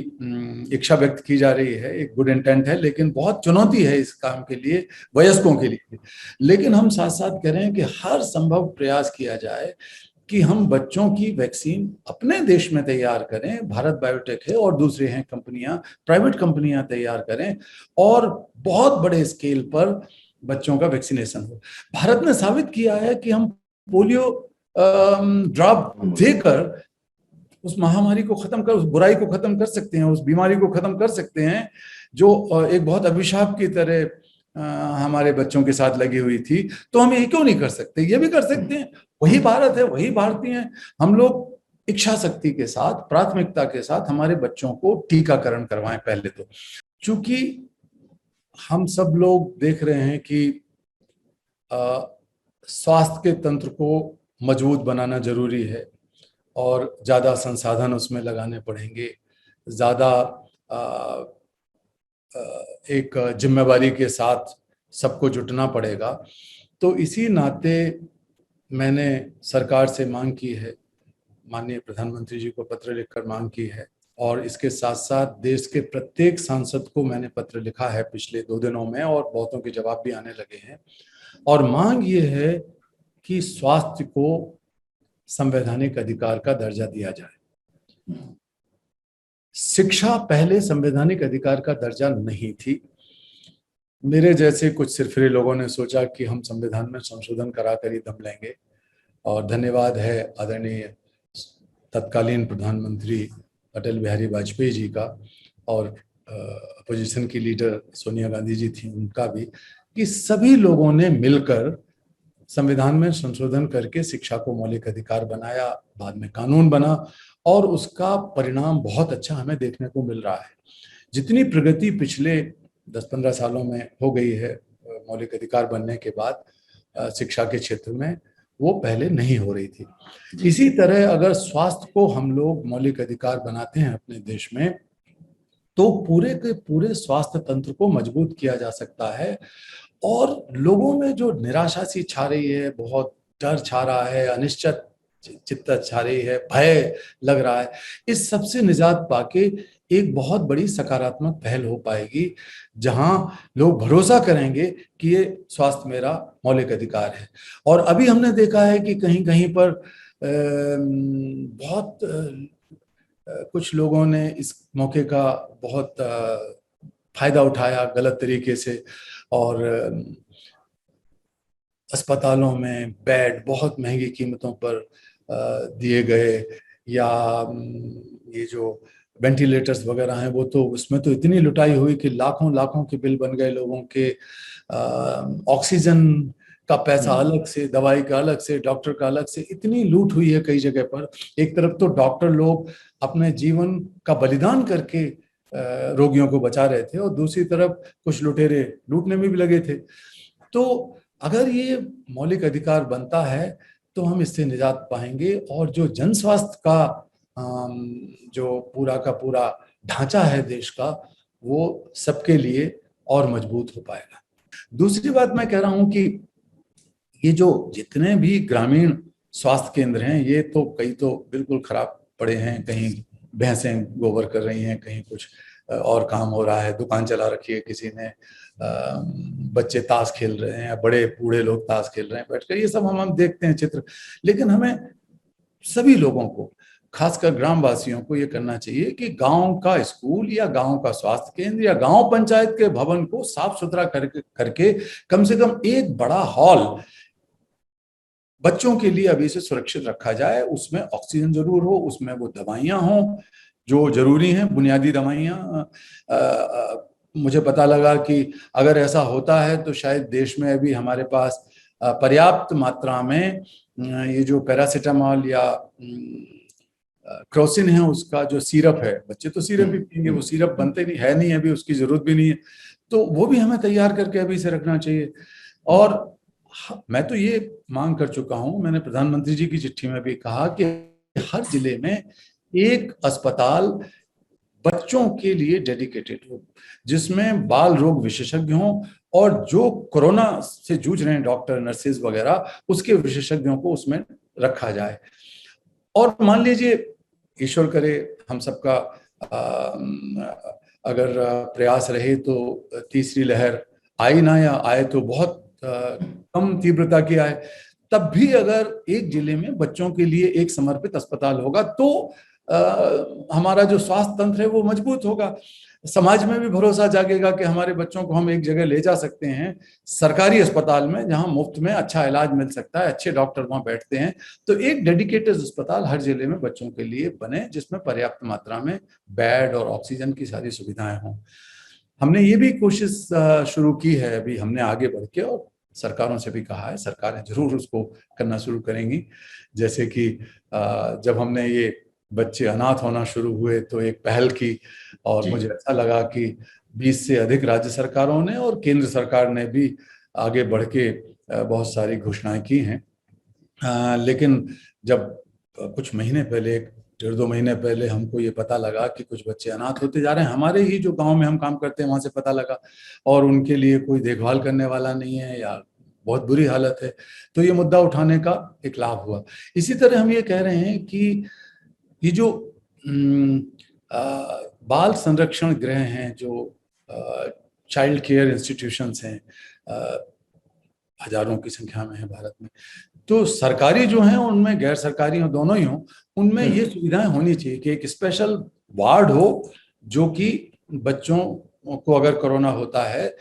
इच्छा व्यक्त की जा रही है, एक गुड इंटेंट है, लेकिन बहुत चुनौती है इस काम के लिए, वयस्कों के लिए। लेकिन हम साथ साथ कह रहे हैं कि हर संभव प्रयास किया जाए कि हम बच्चों की वैक्सीन अपने देश में तैयार करें, भारत बायोटेक है और दूसरे हैं कंपनियां, प्राइवेट कंपनियां तैयार करें, और बहुत बड़े स्केल पर बच्चों का वैक्सीनेशन हो। भारत ने साबित किया है कि हम पोलियो ड्रॉप देकर उस महामारी को खत्म कर, उस बुराई को खत्म कर सकते हैं, उस बीमारी को खत्म कर सकते हैं, जो एक बहुत अभिशाप की तरह हमारे बच्चों के साथ लगी हुई थी। तो हम ये क्यों नहीं कर सकते? ये भी कर सकते हैं। वही भारत है, वही भारतीय हैं। हम लोग इच्छा शक्ति के साथ, प्राथमिकता के साथ हमारे बच्चों को टीकाकरण करवाएं पहले तो। चूंकि हम सब लोग देख रहे हैं कि स्वास्थ्य के तंत्र को मजबूत बनाना जरूरी है और ज्यादा संसाधन उसमें लगाने पड़ेंगे, ज्यादा एक जिम्मेवारी के साथ सबको जुटना पड़ेगा। तो इसी नाते मैंने सरकार से मांग की है, माननीय प्रधानमंत्री जी को पत्र लिखकर मांग की है, और इसके साथ साथ देश के प्रत्येक सांसद को मैंने पत्र लिखा है पिछले 2 दिनों में, और बहुतों के जवाब भी आने लगे हैं। और मांग ये है कि स्वास्थ्य को संवैधानिक अधिकार का दर्जा दिया जाए। शिक्षा पहले संवैधानिक अधिकार का दर्जा नहीं थी। मेरे जैसे कुछ सिरफिरे लोगों ने सोचा कि हम संविधान में संशोधन कराकर ही दम लेंगे, और धन्यवाद है आदरणीय तत्कालीन प्रधानमंत्री अटल बिहारी वाजपेयी जी का, और अपोजिशन की लीडर सोनिया गांधी जी थी उनका भी, कि सभी लोगों ने मिलकर संविधान में संशोधन करके शिक्षा को मौलिक अधिकार बनाया, बाद में कानून बना, और उसका परिणाम बहुत अच्छा हमें देखने को मिल रहा है। जितनी प्रगति पिछले 10-15 सालों में हो गई है मौलिक अधिकार बनने के बाद शिक्षा के क्षेत्र में, वो पहले नहीं हो रही थी। इसी तरह अगर स्वास्थ्य को हम लोग मौलिक अधिकार बनाते हैं अपने देश में, तो पूरे के पूरे स्वास्थ्य तंत्र को मजबूत किया जा सकता है। और लोगों में जो निराशा सी छा रही है, बहुत डर छा रहा है, अनिश्चित चित्त छा रही है, भय लग रहा है, इस सबसे निजात पाके एक बहुत बड़ी सकारात्मक पहल हो पाएगी, जहां लोग भरोसा करेंगे कि ये स्वास्थ्य मेरा मौलिक अधिकार है। और अभी हमने देखा है कि कहीं कहीं पर बहुत कुछ लोगों ने इस मौके का बहुत फायदा उठाया गलत तरीके से, और अस्पतालों में बेड बहुत महंगी कीमतों पर दिए गए, या ये जो वेंटिलेटर्स वगैरह हैं, वो तो उसमें तो इतनी लुटाई हुई कि लाखों लाखों के बिल बन गए लोगों के। ऑक्सीजन का पैसा अलग से, दवाई का अलग से, डॉक्टर का अलग से, इतनी लूट हुई है कई जगह पर। एक तरफ तो डॉक्टर लोग अपने जीवन का बलिदान करके रोगियों को बचा रहे थे, और दूसरी तरफ कुछ लुटेरे लूटने में भी लगे थे। तो अगर ये मौलिक अधिकार बनता है तो हम इससे निजात पाएंगे, और जो जन स्वास्थ्य का जो पूरा का पूरा ढांचा है देश का, वो सबके लिए और मजबूत हो पाएगा। दूसरी बात मैं कह रहा हूं कि ये जो जितने भी ग्रामीण स्वास्थ्य केंद्र हैं, ये तो कई तो बिल्कुल खराब पड़े हैं, कहीं भैंसें गोबर कर रही हैं, कहीं कुछ और काम हो रहा है, दुकान चला रखी है किसी ने, बच्चे ताश खेल रहे हैं, बड़े बूढ़े लोग ताश खेल रहे हैं बैठकर, ये सब हम देखते हैं चित्र। लेकिन हमें सभी लोगों को, खासकर ग्रामवासियों को, ये करना चाहिए कि गांव का स्कूल या गांव का स्वास्थ्य केंद्र या गांव पंचायत के भवन को साफ सुथरा करके कम से कम एक बड़ा हॉल बच्चों के लिए अभी से सुरक्षित रखा जाए। उसमें ऑक्सीजन जरूर हो, उसमें वो दवाइयां हों जो जरूरी हैं, बुनियादी दवाइयां। मुझे पता लगा कि अगर ऐसा होता है तो शायद देश में अभी हमारे पास पर्याप्त मात्रा में ये जो पैरासीटामोल या क्रोसिन है, उसका जो सिरप है, बच्चे तो सिरप भी पिएंगे, वो सिरप बनते नहीं है, नहीं अभी उसकी जरूरत भी नहीं है, तो वो भी हमें तैयार करके अभी से रखना चाहिए। और मैं तो ये मांग कर चुका हूं, मैंने प्रधानमंत्री जी की चिट्ठी में भी कहा कि हर जिले में एक अस्पताल बच्चों के लिए डेडिकेटेड हो, जिसमें बाल रोग विशेषज्ञ हों, और जो कोरोना से जूझ रहे हैं डॉक्टर नर्सेज वगैरह, उसके विशेषज्ञों को उसमें रखा जाए। और मान लीजिए ईश्वर करे हम सबका अगर प्रयास रहे तो तीसरी लहर आई ना, या आए तो बहुत कम तीव्रता की आए, तब भी अगर एक जिले में बच्चों के लिए एक समर्पित अस्पताल होगा तो हमारा जो स्वास्थ्य तंत्र है वो मजबूत होगा। समाज में भी भरोसा जागेगा कि हमारे बच्चों को हम एक जगह ले जा सकते हैं, सरकारी अस्पताल में, जहां मुफ्त में अच्छा इलाज मिल सकता है, अच्छे डॉक्टर वहां बैठते हैं। तो एक डेडिकेटेड अस्पताल हर जिले में बच्चों के लिए बने, जिसमें पर्याप्त मात्रा में बेड और ऑक्सीजन की सारी सुविधाएं हों। हमने ये भी कोशिश शुरू की है अभी, हमने आगे बढ़ के, और सरकारों से भी कहा है, सरकारें जरूर उसको करना शुरू करेंगी। जैसे कि जब हमने ये बच्चे अनाथ होना शुरू हुए तो एक पहल की, और मुझे अच्छा लगा कि 20 से अधिक राज्य सरकारों ने और केंद्र सरकार ने भी आगे बढ़ के बहुत सारी घोषणाएं की हैं। लेकिन जब कुछ महीने पहले, 1.5-2 महीने पहले हमको ये पता लगा कि कुछ बच्चे अनाथ होते जा रहे हैं, हमारे ही जो गांव में हम काम करते हैं वहां से पता लगा, और उनके लिए कोई देखभाल करने वाला नहीं है, या बहुत बुरी हालत है, तो ये मुद्दा उठाने का एक लाभ हुआ। इसी तरह हम ये कह रहे हैं कि ये जो बाल संरक्षण गृह हैं, जो चाइल्ड केयर इंस्टीट्यूशंस हैं, हजारों की संख्या में है भारत में, तो सरकारी जो हैं उनमें, गैर सरकारी हो, दोनों ही हो, उनमें ये सुविधाएं होनी चाहिए कि एक स्पेशल वार्ड हो जो कि बच्चों को अगर कोरोना होता है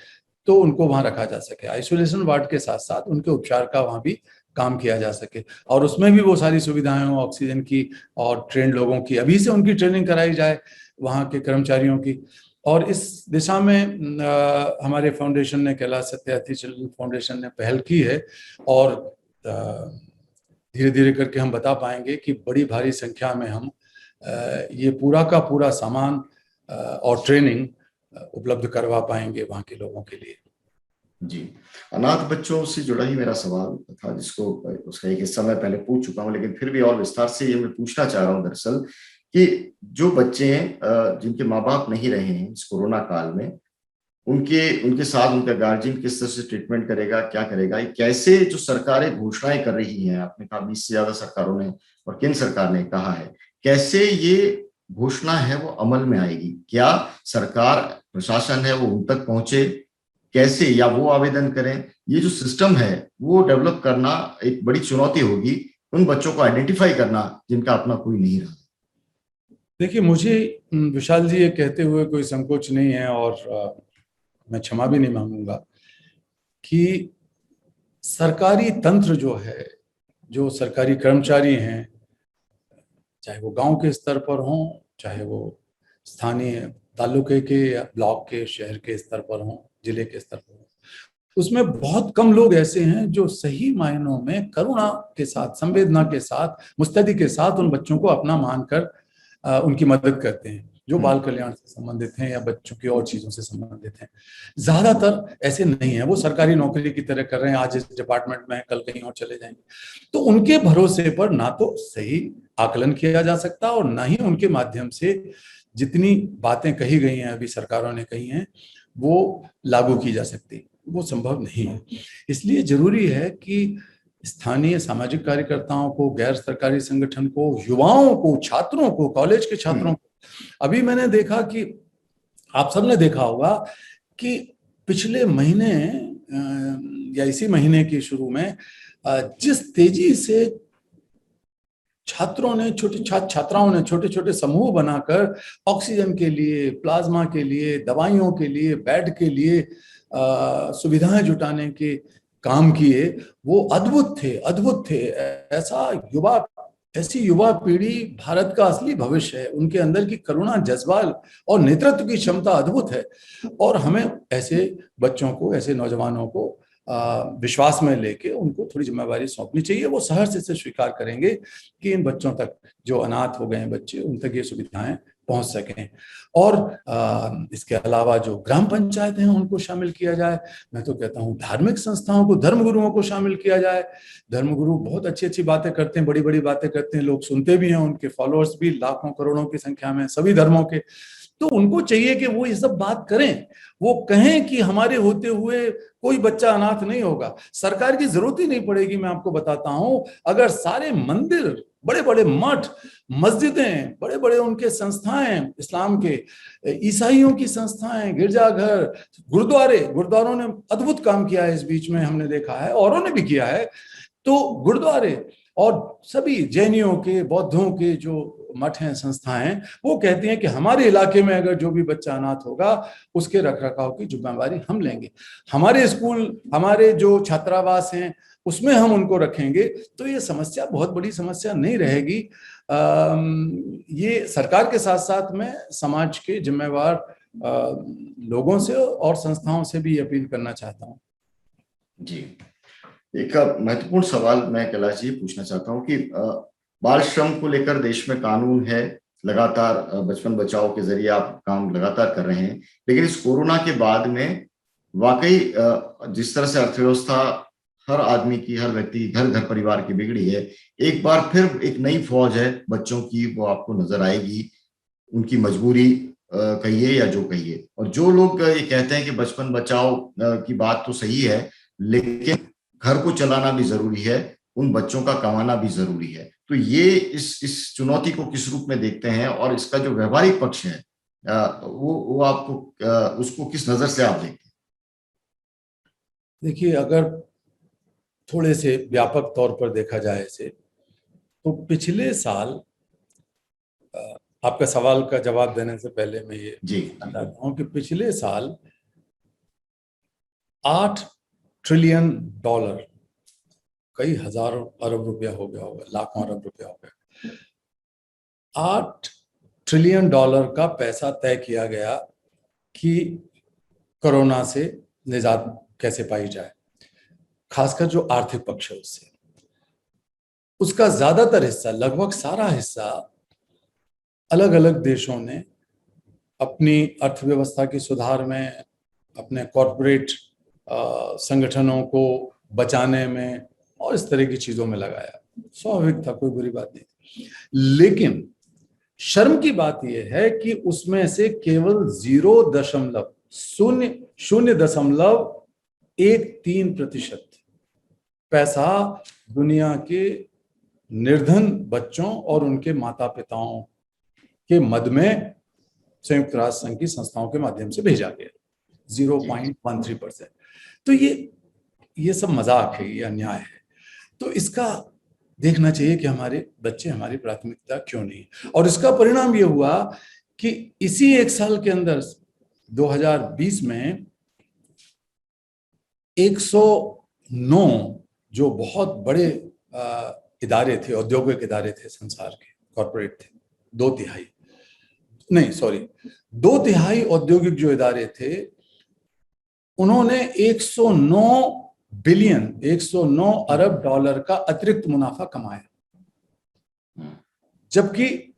तो उनको वहां रखा जा सके। आइसोलेशन वार्ड के साथ साथ उनके उपचार का वहां भी काम किया जा सके, और उसमें भी वो सारी सुविधाएं हो ऑक्सीजन की, और ट्रेंड लोगों की अभी से उनकी ट्रेनिंग कराई जाए, वहां के कर्मचारियों की। और इस दिशा में हमारे फाउंडेशन ने, कैलाश सत्यार्थी चिल्ड्रन फाउंडेशन ने पहल की है, और धीरे धीरे करके हम बता पाएंगे कि बड़ी भारी संख्या में हम ये पूरा का पूरा सामान और ट्रेनिंग उपलब्ध करवा पाएंगे वहाँ के लोगों के लिए। जी, अनाथ बच्चों से जुड़ा ही मेरा सवाल था, जिसको उसका एक हिस्सा मैं पहले पूछ चुका हूँ, लेकिन फिर भी और विस्तार से ये मैं पूछना चाह रहा हूँ दरअसल, कि जो बच्चे हैं जिनके माँ बाप नहीं रहे हैं इस कोरोना काल में, उनके उनके साथ उनका गार्जियन किस तरह से ट्रीटमेंट करेगा, क्या करेगा, ये कैसे जो सरकारें घोषणाएं कर रही हैं, आपने कहा 20 से ज्यादा सरकारों ने और केंद्र सरकार ने कहा है, कैसे ये घोषणा है वो अमल में आएगी? क्या सरकार प्रशासन है वो उन तक पहुंचे, कैसे, या वो आवेदन करें? ये जो सिस्टम है वो डेवलप करना एक बड़ी चुनौती होगी, उन बच्चों को आइडेंटिफाई करना जिनका अपना कोई नहीं रहा। देखिए, मुझे विशाल जी ये कहते हुए कोई संकोच नहीं है, और मैं क्षमा भी नहीं मांगूंगा कि सरकारी तंत्र जो है, जो सरकारी कर्मचारी हैं, चाहे वो गांव के स्तर पर हों, चाहे वो स्थानीय तालुके के या ब्लॉक के, शहर के स्तर पर हों, जिले के स्तर पर हों, उसमें बहुत कम लोग ऐसे हैं जो सही मायनों में करुणा के साथ, संवेदना के साथ, मुस्तैदी के साथ उन बच्चों को अपना मानकर उनकी मदद करते हैं, जो बाल कल्याण से संबंधित हैं या बच्चों की और चीजों से संबंधित हैं। ज्यादातर ऐसे नहीं है, वो सरकारी नौकरी की तरह कर रहे हैं, आज इस डिपार्टमेंट में, कल कहीं और चले जाएंगे। तो उनके भरोसे पर ना तो सही आकलन किया जा सकता और ना ही उनके माध्यम से जितनी बातें कही गई हैं, अभी सरकारों ने कही हैं, वो लागू की जा सकती। वो संभव नहीं है। इसलिए जरूरी है कि स्थानीय सामाजिक कार्यकर्ताओं को, गैर सरकारी संगठन को, युवाओं को, छात्रों को, कॉलेज के छात्रों को, अभी मैंने देखा कि आप सबने देखा होगा कि पिछले महीने या इसी महीने के शुरू में जिस तेजी से छात्राओं ने छोटे छोटे समूह बनाकर ऑक्सीजन के लिए, प्लाज्मा के लिए, दवाइयों के लिए, बेड के लिए सुविधाएं जुटाने के काम किए, वो अद्भुत थे। ऐसी युवा पीढ़ी भारत का असली भविष्य है। उनके अंदर की करुणा, जज्बा और नेतृत्व की क्षमता अद्भुत है, और हमें ऐसे बच्चों को, ऐसे नौजवानों को विश्वास में लेके उनको थोड़ी जिम्मेवारी सौंपनी चाहिए। वो सहर्ष से स्वीकार करेंगे कि इन बच्चों तक, जो अनाथ हो गए हैं बच्चे, उन तक ये सुविधाएं पहुंच सकें। और इसके अलावा जो ग्राम पंचायत हैं उनको शामिल किया जाए। मैं तो कहता हूं धार्मिक संस्थाओं को, धर्मगुरुओं को शामिल किया जाए। धर्मगुरु बहुत अच्छी बातें करते हैं, बड़ी बड़ी बातें करते हैं, लोग सुनते भी हैं, उनके फॉलोअर्स भी लाखों करोड़ों की संख्या में, सभी धर्मों के। तो उनको चाहिए कि वो ये सब बात करें, वो कहें कि हमारे होते हुए कोई बच्चा अनाथ नहीं होगा। सरकार की जरूरत ही नहीं पड़ेगी। मैं आपको बताता हूं, अगर सारे मंदिर, बड़े बड़े मठ, मस्जिदें, बड़े बड़े उनके संस्थाएं, इस्लाम के, ईसाइयों की संस्थाएं, गिरजाघर, गुरुद्वारों ने अद्भुत काम किया है इस बीच में, हमने देखा है, औरों ने भी किया है। तो गुरुद्वारे और सभी जैनियों के, बौद्धों के जो मठ हैं, संस्थाएं, वो कहती हैं कि हमारे इलाके में अगर जो भी बच्चा अनाथ होगा उसके रखरखाव की जिम्मेवारी हम लेंगे। हमारे स्कूल, हमारे जो छात्रावास हैं, उसमें हम उनको रखेंगे। तो ये समस्या बहुत बड़ी समस्या नहीं रहेगी। ये सरकार के साथ साथ में समाज के जिम्मेवार लोगों से और संस्थाओं से भी अपील करना चाहता हूँ। जी, एक महत्वपूर्ण सवाल मैं कैलाश जी पूछना चाहता हूँ कि बाल श्रम को लेकर देश में कानून है, लगातार बचपन बचाओ के जरिए आप काम लगातार कर रहे हैं, लेकिन इस कोरोना के बाद में वाकई जिस तरह से अर्थव्यवस्था हर आदमी की, हर व्यक्ति की, घर घर परिवार की बिगड़ी है, एक बार फिर एक नई फौज है बच्चों की, वो आपको नजर आएगी। उनकी मजबूरी कहिए या जो कहिए, और जो लोग ये कहते हैं कि बचपन बचाओ की बात तो सही है, लेकिन घर को चलाना भी जरूरी है, उन बच्चों का कमाना भी जरूरी है। तो ये इस चुनौती को किस रूप में देखते हैं, और इसका जो व्यवहारिक पक्ष है वो आपको उसको किस नजर से आप देखते हैं? देखिए, अगर थोड़े से व्यापक तौर पर देखा जाए इसे, तो पिछले साल, आपका सवाल का जवाब देने से पहले मैं ये बताता हूं कि पिछले साल $8 ट्रिलियन, कई हजारों अरब रुपया हो गया होगा, लाखों अरब रुपया हो गया, $8 ट्रिलियन का पैसा तय किया गया कि कोरोना से निजात कैसे पाई जाए, खासकर जो आर्थिक पक्ष है उससे। उसका ज्यादातर हिस्सा, लगभग सारा हिस्सा, अलग अलग देशों ने अपनी अर्थव्यवस्था की सुधार में, अपने कॉरपोरेट संगठनों को बचाने में और इस तरह की चीजों में लगाया। स्वाभाविक था, कोई बुरी बात नहीं। लेकिन शर्म की बात यह है कि उसमें से केवल 0.13% पैसा दुनिया के निर्धन बच्चों और उनके माता पिताओं के मद में संयुक्त राष्ट्र संघ की संस्थाओं के माध्यम से भेजा गया। 0.13%। तो ये सब मजाक है, ये अन्याय है। तो इसका देखना चाहिए कि हमारे बच्चे हमारी प्राथमिकता क्यों नहीं। और इसका परिणाम ये हुआ कि इसी एक साल के अंदर 2020 में 109 जो बहुत बड़े इदारे थे, औद्योगिक इदारे थे संसार के, कॉर्पोरेट थे, 2/3 औद्योगिक जो इदारे थे, उन्होंने 109 अरब डॉलर का अतिरिक्त मुनाफा कमाया। जबकि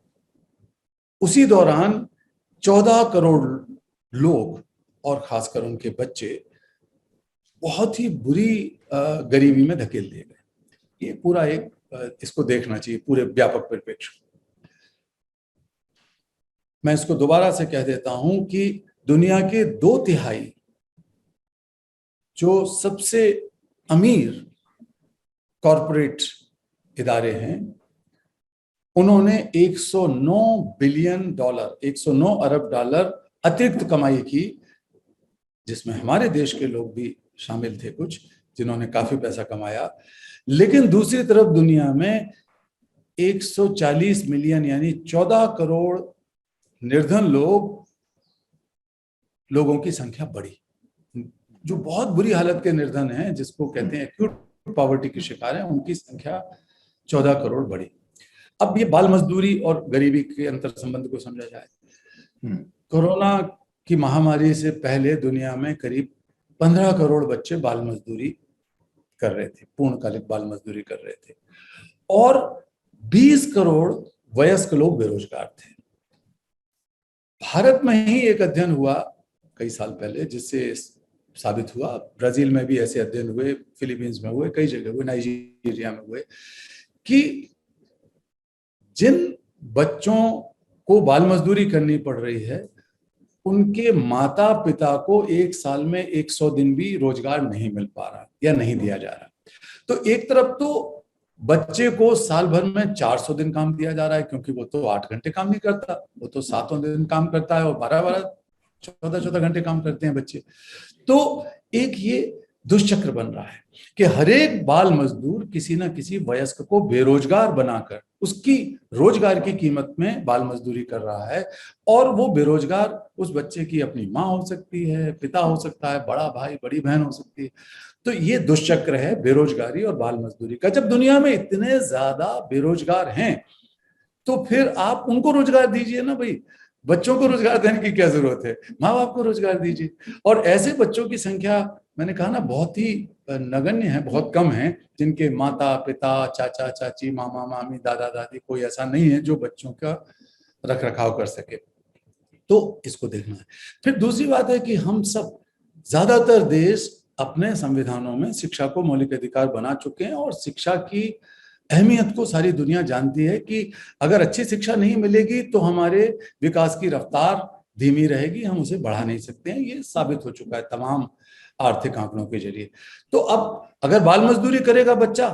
उसी दौरान 14 करोड़ लोग और खासकर उनके बच्चे बहुत ही बुरी गरीबी में धकेल दिए गए। ये पूरा इसको देखना चाहिए पूरे व्यापक परिप्रेक्ष्य। मैं इसको दोबारा से कह देता हूं कि दुनिया के 2/3 जो सबसे अमीर कॉरपोरेट इदारे हैं, उन्होंने 109 अरब डॉलर अतिरिक्त कमाई की, जिसमें हमारे देश के लोग भी शामिल थे, कुछ जिन्होंने काफी पैसा कमाया। लेकिन दूसरी तरफ दुनिया में 140 मिलियन यानी 14 करोड़ निर्धन लोगों की संख्या बढ़ी, जो बहुत बुरी हालत के निर्धन हैं, जिसको कहते हैं एक्यूट पॉवर्टी के शिकार हैं, उनकी संख्या 14 करोड़ बढ़ी। अब ये बाल मजदूरी और गरीबी के अंतर संबंध को समझा जाए। कोरोना की महामारी से पहले दुनिया में करीब 15 करोड़ बच्चे बाल मजदूरी कर रहे थे, पूर्णकालिक बाल मजदूरी कर रहे थे, और 20 करोड़ वयस्क लोग बेरोजगार थे। भारत में ही एक अध्ययन हुआ कई साल पहले, जिससे साबित हुआ, ब्राजील में भी ऐसे अध्ययन हुए, फिलीपींस में हुए, कई जगह हुए, नाइजीरिया में हुए, कि जिन बच्चों को बाल मजदूरी करनी पड़ रही है, उनके माता पिता को एक साल में 100 दिन भी रोजगार नहीं मिल पा रहा या नहीं दिया जा रहा। तो एक तरफ तो बच्चे को साल भर में 400 दिन काम दिया जा रहा है, क्योंकि वो तो 8 घंटे काम नहीं करता, वो तो 7 दिन काम करता है, और 12-12 14 घंटे काम करते हैं बच्चे। तो एक ये दुष्चक्र बन रहा है कि हर एक बाल मजदूर किसी ना किसी वयस्क को बेरोजगार बनाकर उसकी रोजगार की कीमत में बाल मजदूरी कर रहा है, और वो बेरोजगार उस बच्चे की अपनी माँ हो सकती है, पिता हो सकता है, बड़ा भाई, बड़ी बहन हो सकती है। तो ये दुष्चक्र है बेरोजगारी और बाल मजदूरी का। जब दुनिया में इतने ज्यादा बेरोजगार हैं, तो फिर आप उनको रोजगार दीजिए ना भाई। बच्चों को रोजगार देने की क्या जरूरत है, माँ बाप को रोजगार दीजिए। और ऐसे बच्चों की संख्या, मैंने कहा ना, बहुत ही नगण्य है, बहुत कम है, जिनके माता पिता, चाचा चाची, मामा मामी, दादा दादी, कोई ऐसा नहीं है जो बच्चों का रख रखाव कर सके। तो इसको देखना है। फिर दूसरी बात है कि हम सब, ज्यादातर देश अपने संविधानों में शिक्षा को मौलिक अधिकार बना चुके हैं, और शिक्षा की अहमियत को सारी दुनिया जानती है कि अगर अच्छी शिक्षा नहीं मिलेगी तो हमारे विकास की रफ्तार धीमी रहेगी, हम उसे बढ़ा नहीं सकते हैं। ये साबित हो चुका है तमाम आर्थिक आंकड़ों के जरिए। तो अब अगर बाल मजदूरी करेगा बच्चा,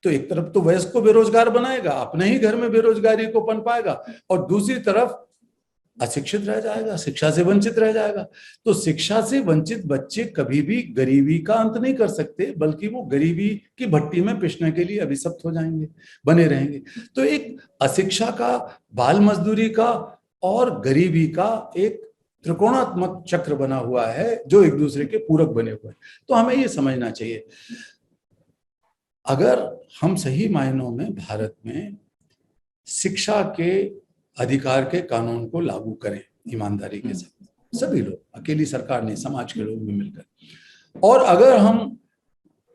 तो एक तरफ तो वयस्क को बेरोजगार बनाएगा, अपने ही घर में बेरोजगारी को पनपाएगा, और दूसरी तरफ अशिक्षित रह जाएगा, शिक्षा से वंचित रह जाएगा। तो शिक्षा से वंचित बच्चे कभी भी गरीबी का अंत नहीं कर सकते, बल्कि वो गरीबी की भट्टी में पिसने के लिए अभिशप्त हो जाएंगे, बने रहेंगे। तो एक अशिक्षा का, बाल मजदूरी का और गरीबी का एक त्रिकोणात्मक चक्र बना हुआ है, जो एक दूसरे के पूरक बने हुए हैं। तो हमें ये समझना चाहिए, अगर हम सही मायनों में भारत में शिक्षा के अधिकार के कानून को लागू करें ईमानदारी के साथ, सभी लोग, अकेली सरकार नहीं, समाज के लोग भी मिलकर, और अगर हम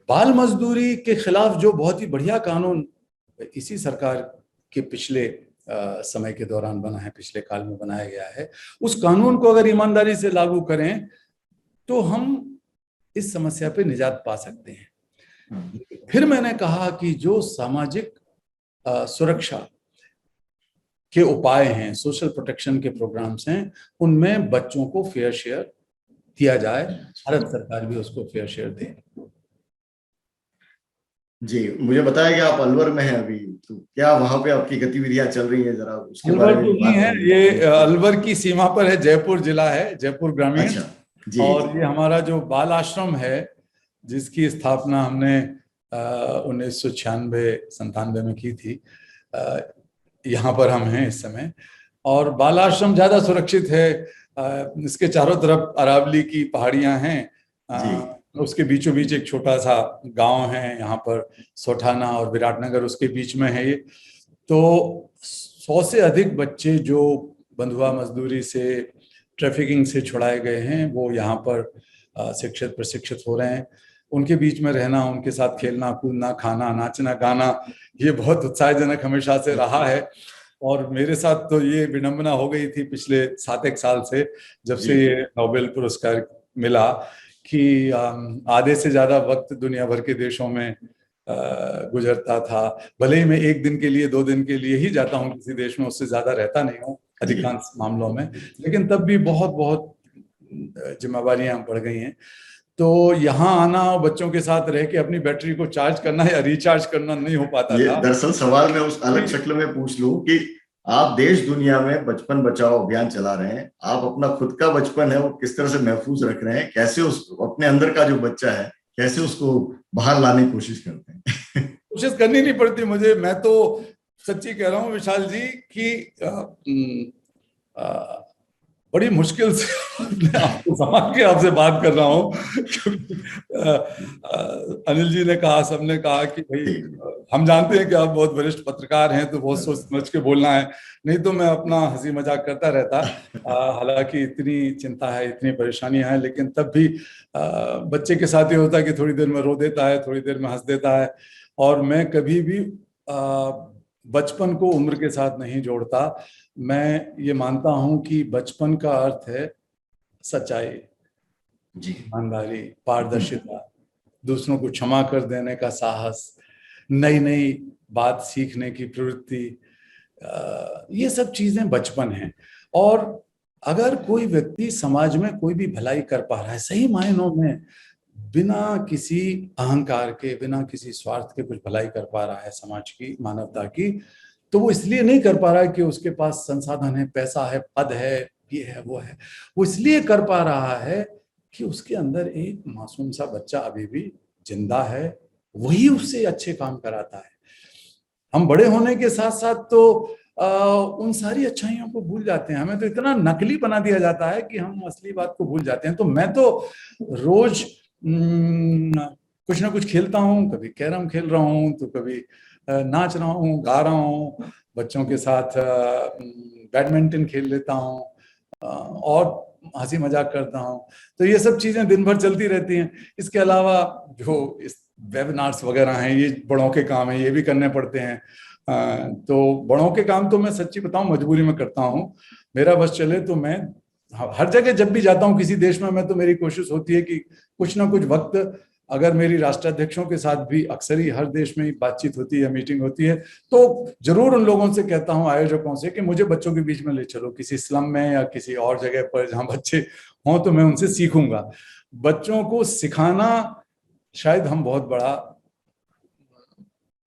बाल मजदूरी के खिलाफ जो बहुत ही बढ़िया कानून इसी सरकार के पिछले समय के दौरान बना है, पिछले काल में बनाया गया है, उस कानून को अगर ईमानदारी से लागू करें तो हम इस समस्या पे निजात पा सकते हैं। फिर मैंने कहा कि जो सामाजिक सुरक्षा के उपाय हैं, सोशल प्रोटेक्शन के प्रोग्राम्स हैं, उनमें बच्चों को फेयर शेयर दिया जाए, भारत सरकार भी उसको फेयर शेयर दे। जी, मुझे बताया कि आप अलवर में हैं अभी, तो क्या वहां पे आपकी गतिविधियां चल रही है, जरा उसके बारे अलवर में तो नहीं बात है, करें। ये अलवर की सीमा पर है, जयपुर जिला है, जयपुर ग्रामीण। अच्छा, जी और जी। ये हमारा जो बाल आश्रम है, जिसकी स्थापना हमने 1996-97 में की थी, यहाँ पर हम हैं इस समय। और बाल आश्रम ज्यादा सुरक्षित है, इसके चारों तरफ अरावली की पहाड़ियां हैं, जी उसके बीचों बीच एक छोटा सा गांव है यहाँ पर, सोठाना, और विराटनगर उसके बीच में है ये। तो 100 से अधिक बच्चे जो बंधुआ मजदूरी से, ट्रैफिकिंग से छुड़ाए गए हैं, वो यहाँ पर शिक्षित प्रशिक्षित हो रहे हैं। उनके बीच में रहना, उनके साथ खेलना कूदना, खाना, नाचना गाना, ये बहुत उत्साहजनक हमेशा से रहा है। और मेरे साथ तो ये विडंबना हो गई थी पिछले 7 एक साल से, जब जी से ये नोबेल पुरस्कार मिला, कि आधे से ज्यादा वक्त दुनिया भर के देशों में गुजरता था। भले ही मैं 1 दिन के लिए 2 दिन के लिए ही जाता हूँ किसी देश में, उससे ज्यादा रहता नहीं हूँ अधिकांश मामलों में, लेकिन तब भी बहुत बहुत जिम्मेवारियां बढ़ गई हैं। तो यहाँ आना और बच्चों के साथ रह के अपनी बैटरी को चार्ज करना या रिचार्ज करना नहीं हो पाता ये था। दरअसल सवाल मैं उस अलग शक्ल में पूछ लूं कि आप देश दुनिया में बचपन बचाओ अभियान चला रहे हैं, आप अपना खुद का बचपन है वो किस तरह से महफूज रख रहे हैं, कैसे उस अपने अंदर का जो बच्चा है कैसे उसको बाहर लाने की कोशिश करते हैं? कोशिश करनी नहीं पड़ती मुझे, मैं तो सच्ची कह रहा हूँ विशाल जी कि बड़ी मुश्किल से अपने आपको संभाल के आपसे बात कर रहा हूँ, क्योंकि अनिल जी ने कहा, सबने कहा कि भाई हम जानते हैं कि आप बहुत वरिष्ठ पत्रकार हैं, तो बहुत सोच समझ के बोलना है, नहीं तो मैं अपना हंसी मजाक करता रहता। हालांकि इतनी चिंता है, इतनी परेशानियां हैं, लेकिन तब भी बच्चे के साथ ये होता है कि थोड़ी देर में रो देता है, थोड़ी देर में हंस देता है। और मैं कभी भी बचपन को उम्र के साथ नहीं जोड़ता। मैं ये मानता हूं कि बचपन का अर्थ है सच्चाई, ईमानदारी, पारदर्शिता, दूसरों को क्षमा कर देने का साहस, नई नई बात सीखने की प्रवृत्ति, ये सब चीजें बचपन है। और अगर कोई व्यक्ति समाज में कोई भी भलाई कर पा रहा है सही मायनों में, बिना किसी अहंकार के, बिना किसी स्वार्थ के कुछ भलाई कर पा रहा है समाज की, मानवता की, तो वो इसलिए नहीं कर पा रहा है कि उसके पास संसाधन है, पैसा है, पद है, ये है वो है। वो इसलिए कर पा रहा है कि उसके अंदर एक मासूम सा बच्चा अभी भी जिंदा है, वही उससे अच्छे काम कराता है। हम बड़े होने के साथ साथ तो उन सारी अच्छाइयों को भूल जाते हैं, हमें तो इतना नकली बना दिया जाता है कि हम असली बात को भूल जाते हैं। तो मैं तो रोज कुछ ना कुछ खेलता हूँ, कभी कैरम खेल रहा हूँ, तो कभी नाच रहा हूँ, गा रहा हूँ, बच्चों के साथ बैडमिंटन खेल लेता हूँ, और हंसी मजाक करता हूँ। तो ये सब चीजें दिन भर चलती रहती हैं। इसके अलावा जो इस वेबिनार्स वगैरह हैं, ये बड़ों के काम है, ये भी करने पड़ते हैं। तो बड़ों के काम तो मैं सच्ची बताऊं मजबूरी में करता हूँ। मेरा बस चले तो मैं हर जगह जब भी जाता हूँ किसी देश में, मैं तो मेरी कोशिश होती है कि कुछ ना कुछ वक्त, अगर मेरी राष्ट्राध्यक्षों के साथ भी अक्सर ही हर देश में बातचीत होती है, मीटिंग होती है, तो जरूर उन लोगों से कहता हूँ, आयोजकों से, कि मुझे बच्चों के बीच में ले चलो, किसी स्लम में या किसी और जगह पर जहाँ बच्चे हों, तो मैं उनसे सीखूंगा। बच्चों को सिखाना शायद हम बहुत बड़ा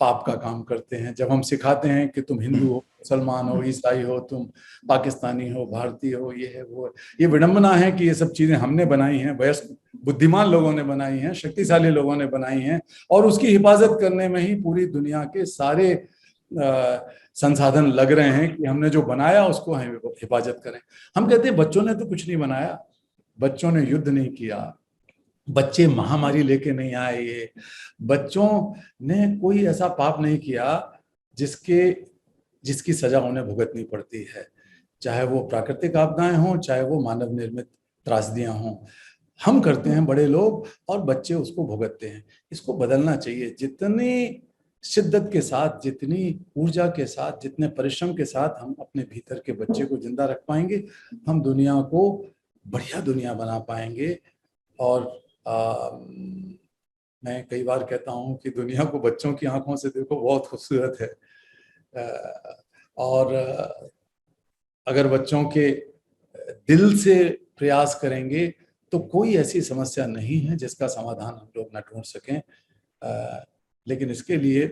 पाप का काम करते हैं जब हम सिखाते हैं कि तुम हिंदू हो, मुसलमान हो, ईसाई हो, तुम पाकिस्तानी हो, भारतीय हो, ये है वो है। ये विडंबना है कि ये सब चीजें हमने बनाई हैं, वयस्क बुद्धिमान लोगों ने बनाई हैं, शक्तिशाली लोगों ने बनाई हैं, और उसकी हिफाजत करने में ही पूरी दुनिया के सारे संसाधन लग रहे हैं कि हमने जो बनाया उसको हम हिफाजत करें। हम कहते हैं बच्चों ने तो कुछ नहीं बनाया, बच्चों ने युद्ध नहीं किया, बच्चे महामारी लेके नहीं आए, ये बच्चों ने कोई ऐसा पाप नहीं किया जिसकी सजा उन्हें भुगतनी पड़ती है, चाहे वो प्राकृतिक आपदाएं हों, चाहे वो मानव निर्मित त्रासदियां हों। हम करते हैं बड़े लोग, और बच्चे उसको भुगतते हैं। इसको बदलना चाहिए। जितनी शिद्दत के साथ, जितनी ऊर्जा के साथ, जितने परिश्रम के साथ हम अपने भीतर के बच्चे को जिंदा रख पाएंगे, हम दुनिया को बढ़िया दुनिया बना पाएंगे। और मैं कई बार कहता हूँ कि दुनिया को बच्चों की आंखों से देखो, बहुत खूबसूरत है। और अगर बच्चों के दिल से प्रयास करेंगे तो कोई ऐसी समस्या नहीं है जिसका समाधान हम लोग न ढूंढ सकें। लेकिन इसके लिए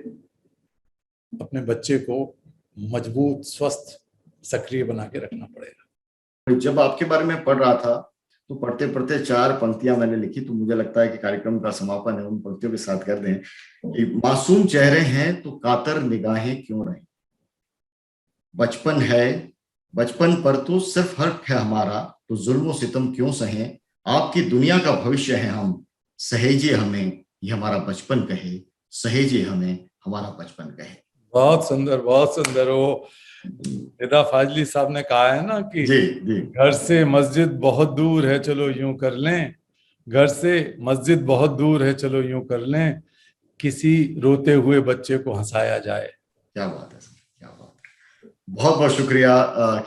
अपने बच्चे को मजबूत, स्वस्थ, सक्रिय बना के रखना पड़ेगा। जब आपके बारे में पढ़ रहा था तो पढ़ते पढ़ते 4 पंक्तियां मैंने लिखी, तो मुझे लगता है कि कार्यक्रम का समापन है उन पंक्तियों के साथ कर दें कि मासूम चेहरे हैं तो कातर निगाहें क्यों रहे, बचपन है बचपन पर तो सिर्फ हक है हमारा, तो जुल्म सितम क्यों सहें, आपकी दुनिया का भविष्य है हम, सहेजिए हमें ये हमारा बचपन कहे, सहेजिए हमें हमारा बचपन कहे। बहुत सुंदर, बहुत सुंदर। वो निदा फाजली साहब ने कहा है ना कि जी जी, घर से मस्जिद बहुत दूर है, चलो यूं कर लें, घर से मस्जिद बहुत दूर है, चलो यूं कर लें, किसी रोते हुए बच्चे को हंसाया जाए। क्या बात है सर, क्या बात है। बहुत बहुत शुक्रिया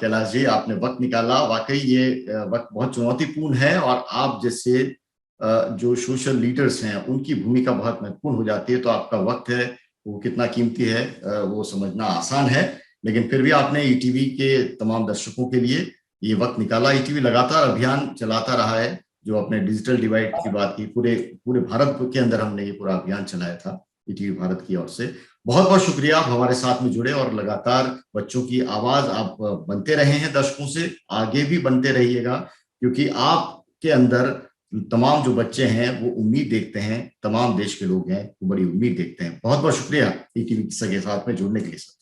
कैलाश जी, आपने वक्त निकाला। वाकई ये वक्त बहुत चुनौतीपूर्ण है और आप जैसे जो सोशल लीडर्स हैं उनकी भूमिका बहुत महत्वपूर्ण हो जाती है, तो आपका वक्त है वो कितना कीमती है वो समझना आसान है। लेकिन फिर भी आपने ईटीवी के तमाम दर्शकों के लिए ये वक्त निकाला। ईटीवी लगातार अभियान चलाता रहा है, जो अपने डिजिटल डिवाइड की बात की, पूरे पूरे भारत के अंदर हमने ये पूरा अभियान चलाया था ईटीवी भारत की ओर से। बहुत बहुत शुक्रिया, आप हमारे साथ में जुड़े और लगातार बच्चों की आवाज आप बनते रहे हैं, दर्शकों से आगे भी बनते रहिएगा, क्योंकि आपके अंदर तमाम जो बच्चे हैं वो उम्मीद देखते हैं, तमाम देश के लोग हैं वो बड़ी उम्मीद देखते हैं। बहुत बहुत शुक्रिया ईटीवी के साथ में जुड़ने के लिए सर।